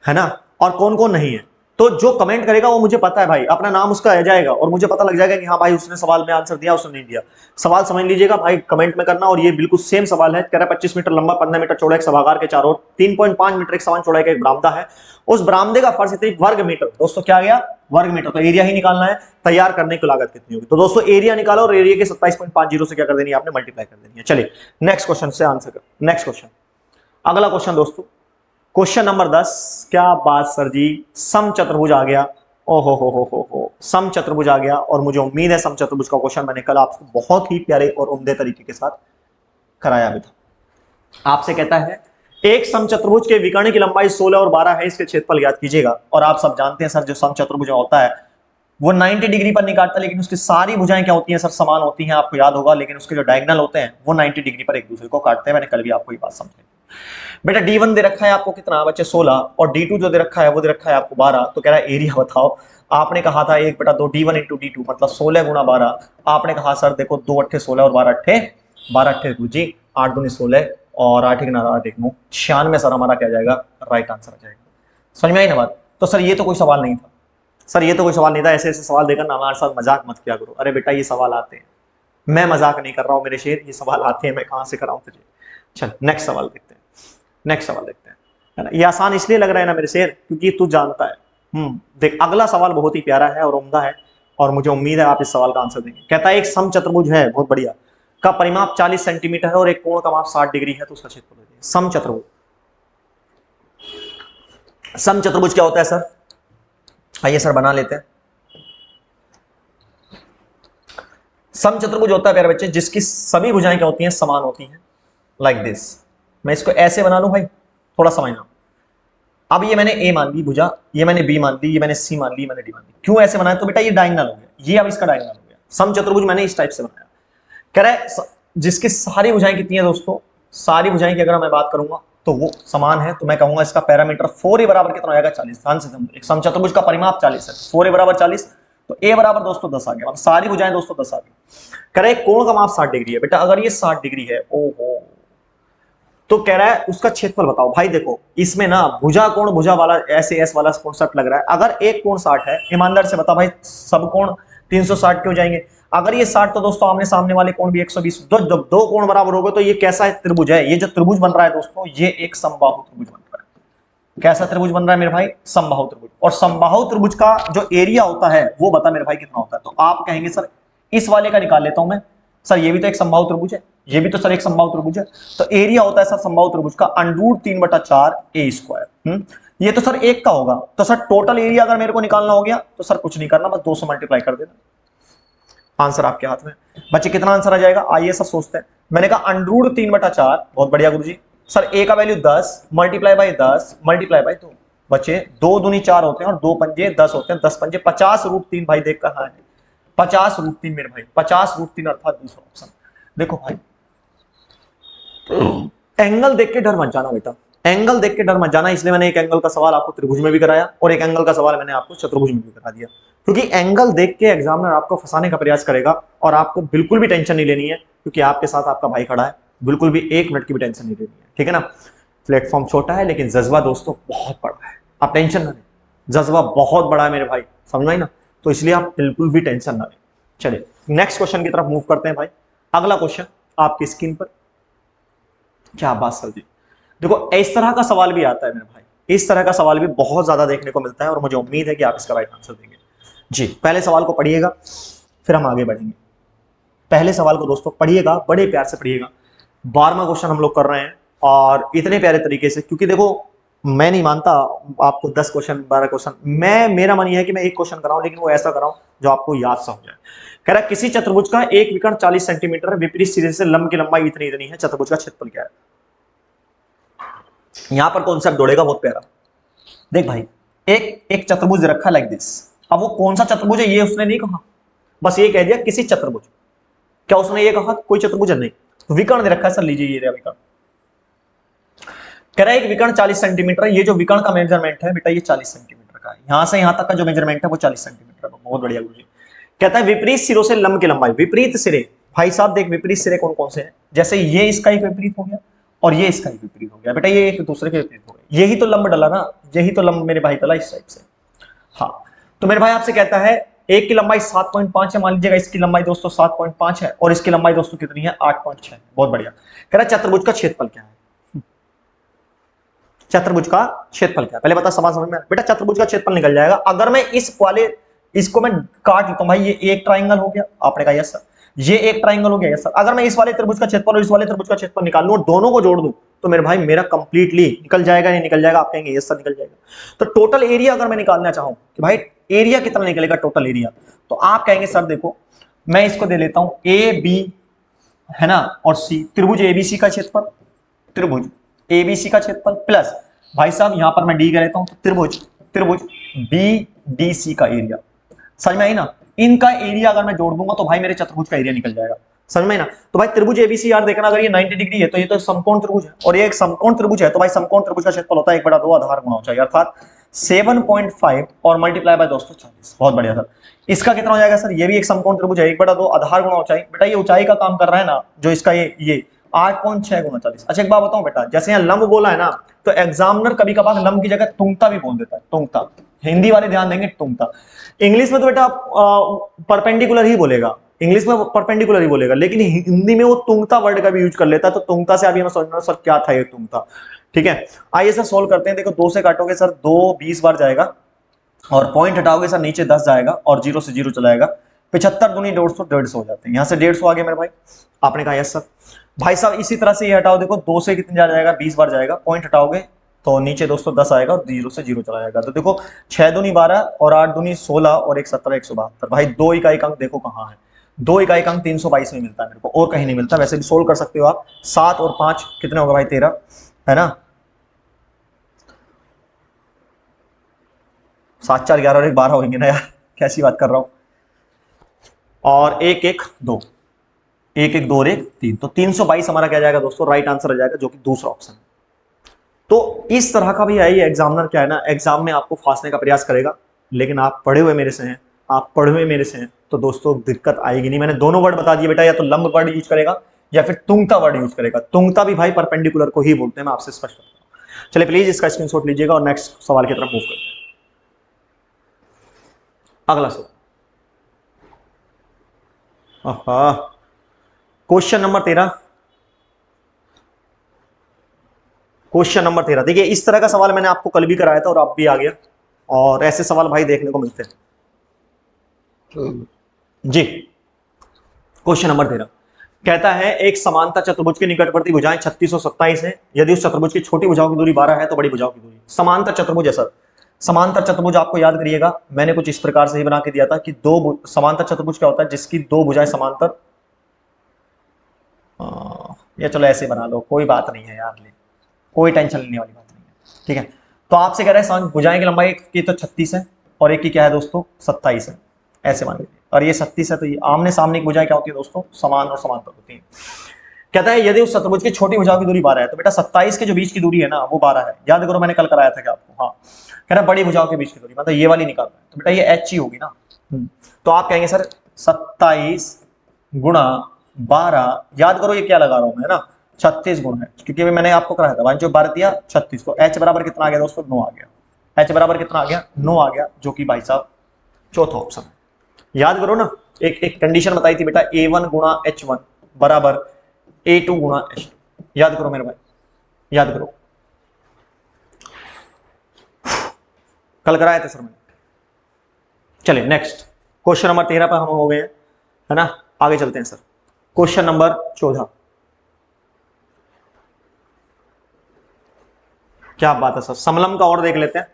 है ना, और कौन कौन नहीं है। तो जो कमेंट करेगा वो मुझे पता है भाई, अपना नाम उसका आ जाएगा और मुझे पता लग जाएगा कि हाँ भाई उसने सवाल में आंसर दिया, उसने नहीं दिया। सवाल समझ लीजिएगा भाई, कमेंट में करना। और ये बिल्कुल सेम सवाल है, कह रहा है 25 मीटर लंबा, 15 मीटर चौड़ा एक सभागार के चारों ओर, 3.5 मीटर एक समान चौड़ाई का एक बरामदा है। उस बरामदे का फर्श इतनी वर्ग मीटर, दोस्तों क्या आ गया, वर्ग मीटर। तो एरिया ही निकालना है, तैयार करने की लागत कितनी होगी। तो दोस्तों एरिया निकालो और एरिया के 27.50 से क्या कर देनी है आपने, मल्टीप्लाई कर देनी है। चलिए नेक्स्ट क्वेश्चन से आंसर कर, नेक्स्ट क्वेश्चन, अगला क्वेश्चन दोस्तों, क्वेश्चन नंबर 10। क्या बात सर जी, समचतुर्भुज आ गया। ओहो हो, समचतुर्भुज आ गया। और मुझे उम्मीद है समचतुर्भुज का क्वेश्चन मैंने कल आपको बहुत ही प्यारे और उम्दे तरीके के साथ कराया भी था। आपसे कहता है एक समचतुर्भुज के विकर्ण की लंबाई 16 और 12 है, इसके क्षेत्रफल ज्ञात कीजिएगा। और आप सब जानते हैं सर, जो समचतुर्भुज होता है वो 90 डिग्री पर नहीं काटता, लेकिन उसकी सारी भुजाएं क्या होती हैं सर, समान होती हैं, आपको याद होगा। लेकिन उसके जो डायगोनल होते हैं वो 90 डिग्री पर एक दूसरे को काटते हैं। मैंने कल भी आपको ये बात समझाई। बेटा D1 दे रखा है आपको कितना बच्चे, 16, और D2 जो दे रखा है वो दे रखा है आपको 12। तो कह रहा है एरिया बताओ। आपने कहा था 1 बटा 2 D1 इंटू D2 मतलब 16 गुणा 12। आपने कहा सर देखो 2 अट्ठे 16 और 12 अट्ठे 12 अट्ठे जी 8 दूनी 16 और 8 9 8 1 9 96 सर हमारा क्या जाएगा, राइट आंसर आ जाएगा। समझ में आई ना बात। तो सर ये तो कोई सवाल नहीं था, सर ये तो कोई सवाल नहीं था। ऐसे ऐसे सवाल देकर ना हमारे साथ मजाक मत किया करो। अरे बेटा ये सवाल आते हैं, मैं मजाक नहीं कर रहा हूँ मेरे शेर, ये सवाल आते हैं, मैं कहां से कराऊं तुझे। चल नेक्स्ट सवाल देखते हैं, नेक्स्ट सवाल देखते हैं, है ना। ये आसान इसलिए लग रहा है ना मेरे शेर क्योंकि तू जानता है। देख अगला सवाल बहुत ही प्यारा है और उम्दा है, और मुझे उम्मीद है आप इस सवाल का आंसर देंगे। कहता है एक समचतुर्भुज है, बहुत बढ़िया, का परिमाप 40 सेंटीमीटर है और एक कोण का माप 60 डिग्री है, तो उसका क्षेत्रफल बताइए। समचतुर्भुज, समचतुर्भुज क्या होता है सर, आइए सर बना लेते हैं। समचतुर्भुज होता है प्यारे बच्चे जिसकी सभी भुजाएं क्या होती हैं, समान होती हैं, लाइक दिस। मैं इसको ऐसे बना लूं भाई, थोड़ा समझना। अब ये मैंने ए मान ली भुजा, ये मैंने बी मान ली, ये मैंने सी मान ली, मैंने डी मान ली। क्यों ऐसे बनाया, तो बेटा ये डायगोनल हो गया, ये अब इसका डायगोनल हो गया। समचतुर्भुज मैंने इस टाइप से बनाया। कह रहा है जिसकी सारी भुजाएं कितनी है दोस्तों, सारी भुजाएं की अगर मैं बात करूंगा तो वो समान है, तो मैं कहूंगा इसका पैरामीटर 4a बराबर कितना हो जाएगा, 40। ध्यान से समझो, एक समचतुर्भुज का परिमाप 40 है, 4a बराबर 40, तो a बराबर दोस्तों 10 आ गया, मतलब सारी भुजाएं दोस्तों 10 आ गई। कह रहा है कोण का माप 60 डिग्री है। बेटा अगर ये 60 डिग्री है, ओहो, तो कह रहा है उसका क्षेत्रफल बताओ। भाई देखो इसमें ना भुजा कोण भुजा वाला ऐसे एस वाला कॉन्सेप्ट लग रहा है। अगर एक कोण 60 है, ईमानदार से बता भाई सब कोण 360 क्यों जाएंगे। अगर ये 60 तो दोस्तों आमने सामने वाले कोण भी 120। जब दो कोण बराबर हो गए तो ये कैसा त्रिभुज है, ये जो त्रिभुज बन रहा है दोस्तों ये एक समबाहु त्रिभुज बन रहा है। कैसा त्रिभुज बन रहा है मेरे भाई, समबाहु त्रिभुज। और समबाहु त्रिभुज का जो एरिया होता है वो बता मेरे भाई कितना होता है। तो आप कहेंगे सर इस वाले का निकाल लेता हूं मैं, सर ये भी तो एक समबाहु त्रिभुज है, ये भी तो सर एक समबाहु त्रिभुज है। तो एरिया होता है सर समबाहु त्रिभुज का √3/4 a²। ये तो सर एक का होगा, तो सर टोटल एरिया अगर मेरे को निकालना हो गया तो सर कुछ नहीं करना, बस 200 मल्टीप्लाई कर देना, आंसर आपके हाथ में। बच्चे कितना आंसर आ जाएगा, आइए सब सोचते हैं। मैंने कहा √3/4, बहुत बढ़िया गुरुजी। सर a का value 10 multiply by 10 multiply by 2। बच्चे 2 दूनी 4 होते हैं और 2 पंजे 10 होते हैं, 10 पंजे 50 √3। भाई देख कहां है, 50 √3 मेरे भाई, 50 √3 अर्थात दूसरा ऑप्शन। देखो भाई एंगल देख के डर मत जाना बेटा, एंगल देख के डर मत जाना। इसलिए मैंने एक एंगल का सवाल आपको त्रिभुज में भी कराया और एक एंगल का सवाल मैंने आपको चतुर्भुज में भी करा दिया, क्योंकि एंगल देख के एग्जामिनर आपको फंसाने का प्रयास करेगा। और आपको बिल्कुल भी टेंशन नहीं लेनी है, क्योंकि आपके साथ आपका भाई खड़ा है, बिल्कुल भी 1 मिनट की भी टेंशन नहीं लेनी है, ठीक है ना। प्लेटफॉर्म छोटा है लेकिन जज्बा दोस्तों बहुत बड़ा है, आप टेंशन ना लें, जज्बा बहुत बड़ा है मेरे भाई, समझ में ना। तो इसलिए आप बिल्कुल भी टेंशन ना लें। चलिए नेक्स्ट क्वेश्चन की तरफ मूव करते हैं भाई। अगला क्वेश्चन आपकी स्क्रीन पर, क्या बात सर जी। देखो इस तरह का सवाल भी आता है मेरे भाई, इस तरह का सवाल भी बहुत ज्यादा देखने को मिलता है और मुझे उम्मीद है कि आप इसका राइट आंसर देंगे जी। पहले सवाल को पढ़िएगा फिर हम आगे बढ़ेंगे। पहले सवाल को दोस्तों पढ़िएगा, बड़े प्यार से पढ़िएगा। 12वां क्वेश्चन हम लोग कर रहे हैं और इतने प्यारे तरीके से, क्योंकि देखो मैं नहीं मानता आपको 10 क्वेश्चन 12 क्वेश्चन, मेरा मन यह है कि मैं एक क्वेश्चन कराऊं लेकिन वो ऐसा कराऊं जो आपको याद सा हो जाए। कह रहा है किसी चतुर्भुज का एक विकर्ण 40 सेंटीमीटर है, विपरीत सिरे से लंब की लंबाई इतनी इतनी है, चतुर्भुज का क्षेत्रफल क्या है। यहां पर कॉन्सेप्ट जोड़ेगा बहुत प्यारा। देख भाई एक चतुर्भुज रखा लाइक दिस। अब वो कौन सा चतुर्भुज है ये उसने नहीं कहा, बस ये कह दिया किसी चतुर्भुज। क्या उसने ये कहा कोई चतुर्भुज नहीं, तो विकर्ण दे रखा है। सर लीजिए ये विकर्ण, कह रहा है एक विकर्ण 40 सेंटीमीटर है। ये जो विकर्ण का मेजरमेंट है बेटा ये 40 सेंटीमीटर का है, यहां से यहां तक का जो मेजरमेंट है वो 40 सेंटीमीटर का। बहुत बढ़िया गुरुजी। कहता है विपरीत सिरों से लंब की लंबाई, विपरीत सिरे भाई साहब देख विपरीत सिरे कौन कौन से हैं, जैसे ये इसका एक विपरीत हो गया और ये इसका एक विपरीत हो गया बेटा, ये एक दूसरे के विपरीत हो गए, यही तो लंब डला ना, यही तो लंब मेरे भाई डला इस टाइप से। हाँ तो मेरे भाई आपसे कहता है एक की लंबाई 7.5 है, मान लीजिएगा इसकी लंबाई दोस्तों 7.5 है और इसकी लंबाई दोस्तों कितनी है 8.6। बहुत बढ़िया। कह रहा है चतुर्भुज का क्षेत्रफल क्या है, चतुर्भुज का क्षेत्रफल क्या है, पहले बता सवाल समझ में बेटा। चतुर्भुज का क्षेत्रफल निकल जाएगा अगर मैं इस वाले इसको मैं काट लेता हूं भाई, ये एक ट्राइंगल हो गया, आपने कहा यस सर, ये एक ट्राइंगल हो गया यस सर। अगर मैं इस वाले त्रिभुज का क्षेत्रफल और इस वाले त्रिभुज का क्षेत्रफल निकाल लूं और दोनों को जोड़ दूं तो मेरे भाई मेरा कंप्लीटली निकल जाएगा, नहीं निकल जाएगा, आप कहेंगे यस सर निकल जाएगा। तो टोटल एरिया अगर मैं निकालना चाहूं कि भाई एरिया कितना निकलेगा टोटल एरिया, तो आप कहेंगे सर देखो मैं इसको दे लेता हूं ए बी है ना और सी, त्रिभुज एबीसी का क्षेत्रफल, त्रिभुज एबीसी का क्षेत्रफल प्लस भाई साहब यहां पर मैं डी कर लेता हूं तो त्रिभुज त्रिभुज बी डी सी का एरिया। समझ में आई ना, इनका एरिया अगर मैं जोड़ दूंगा तो भाई मेरे चतुर्भुज का एरिया निकल जाएगा। समझ में ना, तो भाई त्रिभुज एबीसी यार देखना, अगर ये 90 डिग्री है तो ये तो समकोण त्रिभुज है और ये एक समकोण त्रिभुज है, तो भाई समकोण त्रिभुज का क्षेत्रफल होता है 1/2 आधार गुणा ऊंचाई, अर्थात 7.5 और मल्टीप्लाई बाय दोस्तों 40। बहुत बढ़िया सर। इसका कितना हो जाएगा सर, ये भी एक समकोण त्रिभुज है, 1/2 आधार गुणा ऊंचाई, बेटा ये ऊंचाई का काम कर रहा है ना जो इसका ये 8.6 गुणा 40। अच्छा एक बात बताऊं बेटा, जैसे यहाँ लंब बोला है ना तो एग्जामिनर कभी कभार लंब की जगह तुंगता भी बोल देता है, तुंगता, हिंदी वाले ध्यान देंगे तुंगता। इंग्लिश में तो बेटा परपेंडिकुलर ही बोलेगा, इंग्लिश में परपेंडिकुलर ही बोलेगा, लेकिन हिंदी में वो तुंगता वर्ड का भी यूज कर लेता है, तो तुंगता से अभी हमें समझना सर क्या था ये तुंगता। ठीक है आइए सर सोल्व करते हैं। देखो 2 से काटोगे सर 2 20 बार जाएगा और पॉइंट हटाओगे सर नीचे 10 जाएगा और 0 से 0 चला जाएगा, 75 दूनी 150 150 हो जाते हैं, यहां से 150 आ गया मेरे भाई, आपने कहा यस सर। भाई साहब इसी तरह से ये हटाओ, देखो 2 से कितने जा जाएगा 20 बार जाएगा, पॉइंट हटाओगे तो नीचे दोस्तों 10 आएगा और 0 से 0 चला जाएगा, तो देखो 6 दूनी 12 और 8 दूनी 16 और 1 17 172। भाई 2 इकाई अंक देखो कहां है, 2 इकाई अंक 322 में मिलता है मेरे को और कहीं नहीं मिलता। वैसे भी सोल्व कर सकते हो आप, 7 और 5 कितने होगा भाई 13 है ना, 7 4 11 और 1 12 होंगे ना यार, कैसी बात कर रहा हूं, और 1 1 2 1 1 2 और 1 3, तो 322 हमारा क्या जाएगा दोस्तों, राइट आंसर आ जाएगा, जो कि दूसरा ऑप्शन है। तो इस तरह का भी है ये एग्जामिनर क्या है ना, एग्जाम में आपको फांसने का प्रयास करेगा, लेकिन आप पढ़े हुए मेरे से हैं, आप पढ़े हुए मेरे से हैं तो दोस्तों दिक्कत आएगी नहीं। मैंने दोनों वर्ड बता दिए बेटा, या तो लंब वर्ड यूज करेगा या फिर तुंगता वर्ड यूज करेगा, तुंगता भी भाई परपेंडिकुलर को ही बोलते हैं, मैं आपसे स्पष्ट करता हूं। चलिए प्लीज इसका स्क्रीनशॉट लीजिएगा और नेक्स्ट सवाल की तरफ मूव करते हैं। अगला सवाल, क्वेश्चन नंबर 13, क्वेश्चन नंबर 13 देखिए इस तरह का सवाल मैंने आपको कल भी कराया था और अब भी आ गया, और ऐसे सवाल भाई देखने को मिलते हैं जी। क्वेश्चन नंबर 13 कहता है एक समांतर चतुर्भुज की निकटवर्ती भुजाएं 36 और 27 है, यदि उस चतुर्भुज की छोटी भुजाओं की दूरी 12 है तो बड़ी भुजाओं की दूरी। समांतर चतुर्भुज है सर, समांतर चतुर्भुज आपको याद करिएगा मैंने कुछ इस प्रकार से ही बना के दिया था कि दो समांतर चतुर्भुज क्या होता है, जिसकी दो भुजाएं समांतर, या चलो ऐसे बना लो कोई बात नहीं है यार, ले कोई टेंशन लेने वाली बात नहीं है। ठीक है तो आपसे कह रहे हैं भुजाएं की लंबाई की तो 36 है और एक की क्या है दोस्तों 27 है, ऐसे मान लीजिए, और ये 36 है तो ये आमने सामने की भुजाएं क्या होती है दोस्तों, समान और समांतर होती है। कहता है यदि उस चतुर्भुज की छोटी भुजाओं की दूरी 12 है, तो बेटा 27 के जो बीच की दूरी है ना वो 12 है, याद करो मैंने कल कराया था क्या आपको। हाँ कह रहा बड़ी भुजाओं के बीच की दूरी मतलब ये वाली निकालना है, तो बेटा ये एच ही होगी ना। तो आप कहेंगे सर 27 गुणा 12, याद करो ये क्या लगा रहा हूं मैं ना 36 गुण है, क्योंकि मैंने आपको कराया था जो 12 दिया 36, तो एच बराबर कितना आ गया दोस्तों 9 आ गया, एच बराबर कितना आ गया 9 आ गया, जो कि भाई साहब चौथा ऑप्शन है। याद करो ना एक कंडीशन बताई थी बेटा, A1 गुणा H1 बराबर A2 गुणा H2, याद करो मेरे भाई, याद करो कल कराया था सर मैंने। चलिए नेक्स्ट क्वेश्चन नंबर 13 पर हम हो गए हैं है ना, आगे चलते हैं सर। क्वेश्चन नंबर 14, क्या बात है सर, समलंब का और देख लेते हैं,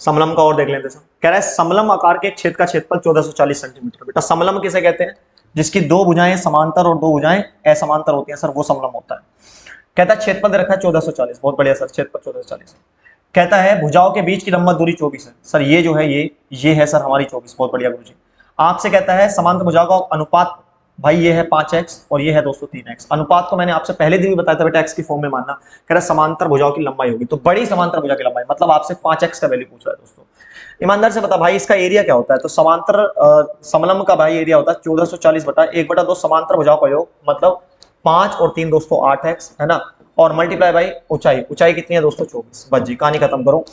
समलंब का और देख लेते हैं सर। कह रहा है समलंब आकार के छेद का क्षेत्रफल 1440 सेंटीमीटर। बेटा समलंब किसे कहते हैं, जिसकी दो भुजाएं समांतर और दो भुजाएं असमांतर होती हैं सर, वो समलंब होता है। कहता है क्षेत्रफल दे रखा है 1440, बहुत बढ़िया सर, क्षेत्रफल 1440 कहता है भुजाओं के बीच की लंबवत दूरी 24 है सर, ये जो है ये है सर हमारी 24, बहुत बढ़िया गुरुजी। आपसे कहता है समांतर भुजाओं का अनुपात, भाई ये है 5x और ये है दोस्तों 3x। अनुपात को मैंने आपसे पहले दिन भी बताया था बेटा x की फॉर्म में मानना। कह रहा है समांतर भुजाओं की लंबाई होगी, तो बड़ी समांतर भुजा की लंबाई मतलब आपसे 5x का वैल्यू पूछ रहा है दोस्तों। ईमानदार से बता भाई इसका एरिया क्या होता है? तो समांतर समलंब का भाई एरिया होता है 1440 बटा 1/2 समांतर भुजाओं का योग, मतलब 5 और 3 दोस्तों 8x है ना, और मल्टीप्लाई भाई ऊंचाई, ऊंचाई कितनी है दोस्तों 24। बस जी कहानी खत्म करो।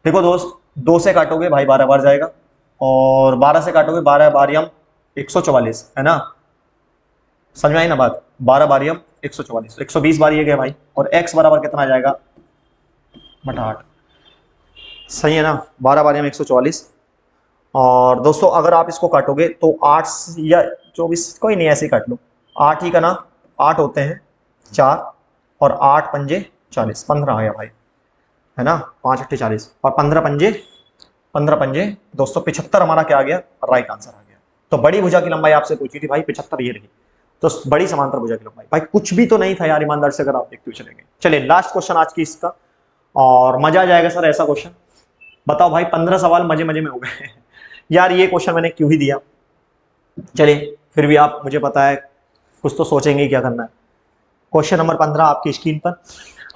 देखो दोस्त 2 से काटोगे भाई 12 बार जाएगा, और 12 से काटोगे 12 बारियम 144 है ना, समझ में आई ना बात? 12 बारियम 144, 120 बार ये गया भाई, और x बराबर कितना आ जाएगा बटा 8, सही है ना, 12 बारियम 144। और दोस्तों अगर आप इसको काटोगे तो 8 या 24, कोई नहीं ऐसे ही काट लो, 8 ही का ना, 8 होते हैं 4, और 8 पंजे 40, 15 आ गया भाई है ना, 5 8 40, और 15 पंजे दोस्तों 75 हमारा क्या आ गया, राइट आंसर आ गया। तो बड़ी भुजा की लंबाई आपसे पूछी थी भाई 75, ये रही। तो बड़ी समांतर भुजा की लंबाई, भाई कुछ भी तो नहीं था यार ईमानदार से, अगर आप देखते हुए चलेंगे। चलिए लास्ट क्वेश्चन आज की इसका, और मजा आ जाएगा सर ऐसा क्वेश्चन। बताओ भाई 15 सवाल मजे मजे में हो गए यार, ये क्वेश्चन मैंने क्यों ही दिया। चलिए फिर भी आप, मुझे पता है कुछ तो सोचेंगे क्या करना है। क्वेश्चन नंबर 15 आपकी स्क्रीन पर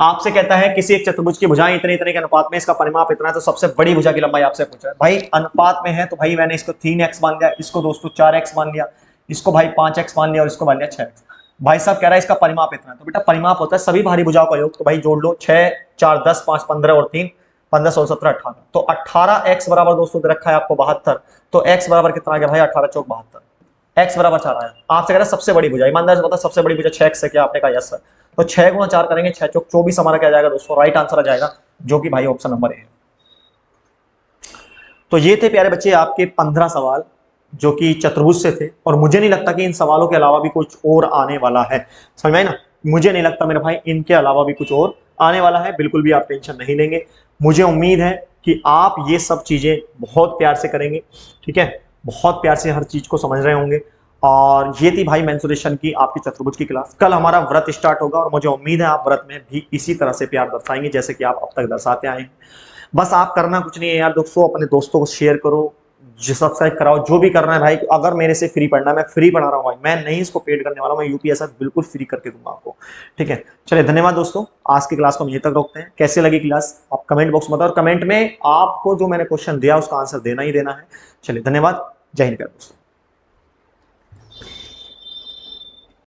आपसे कहता है किसी एक चतुर्भुज की भुजाएं इतने इतने के अनुपात में, इसका परिमाप इतना है, तो सबसे बड़ी भुजा की लंबाई आपसे पूछा है। भाई अनुपात में है तो भाई मैंने इसको 3x मान लिया, इसको दोस्तों 4x मान लिया, इसको भाई 5x मान लिया, और इसको मान लिया 6x। भाई साहब कह रहा है इसका परिमाप इतना है, तो बेटा परिमाप होता है सभी भारी भुजाओं का योग, तो भाई जोड़ लो 6 4 10 5 15 और 3 15 16 17 18, तो 18x बराबर दोस्तों दे रखा है आपको 72, तो x बराबर कितना आ गया भाई 18 चौक 72, x बराबर 4 आया। आपसे कह रहा है सबसे बड़ी भुजा, ईमानदार से बता सबसे बड़ी भुजा 6x है क्या? आपने कहा यस सर। तो 6 गुणा 4 करेंगे 6 चौक 24 हमारा क्या जाएगा दोस्तों, राइट आंसर आ जाएगा, जो कि भाई ऑप्शन नंबर ए है। तो ये थे प्यारे बच्चे आपके 15 सवाल जो कि चतुर्भुज से थे, और मुझे नहीं लगता कि इन सवालों के अलावा भी कुछ और आने वाला है, समझ में आई ना? मुझे नहीं लगता मेरे भाई इनके अलावा भी कुछ और आने वाला है, बिल्कुल भी आप टेंशन नहीं लेंगे। मुझे उम्मीद है कि आप ये सब चीजें बहुत प्यार से करेंगे, ठीक है, बहुत प्यार से हर चीज को समझ रहे होंगे। और ये थी भाई मेंसुरेशन की आपकी चतुर्भुज की क्लास। कल हमारा व्रत स्टार्ट होगा, और मुझे उम्मीद है आप व्रत में भी इसी तरह से प्यार दर्शाएंगे जैसे कि आप अब तक दर्शाते आए हैं। बस आप करना कुछ नहीं है यार दोस्तों, अपने दोस्तों को शेयर करो, सब्सक्राइब कराओ, जो भी करना है भाई। अगर मेरे से फ्री पढ़ना है, मैं फ्री पढ़ा रहा हूँ भाई, मैं नहीं इसको पेड करने वाला, मैं यूपीएससी बिल्कुल फ्री करके दूंगा आपको, ठीक है। चलिए धन्यवाद दोस्तों, आज की क्लास को हम यहीं तक रोकते हैं। कैसे लगी क्लास आप कमेंट बॉक्स में बताओ, और कमेंट में आपको जो मैंने क्वेश्चन दिया उसका आंसर देना ही देना है। चलिए धन्यवाद, जय हिंद दोस्तों।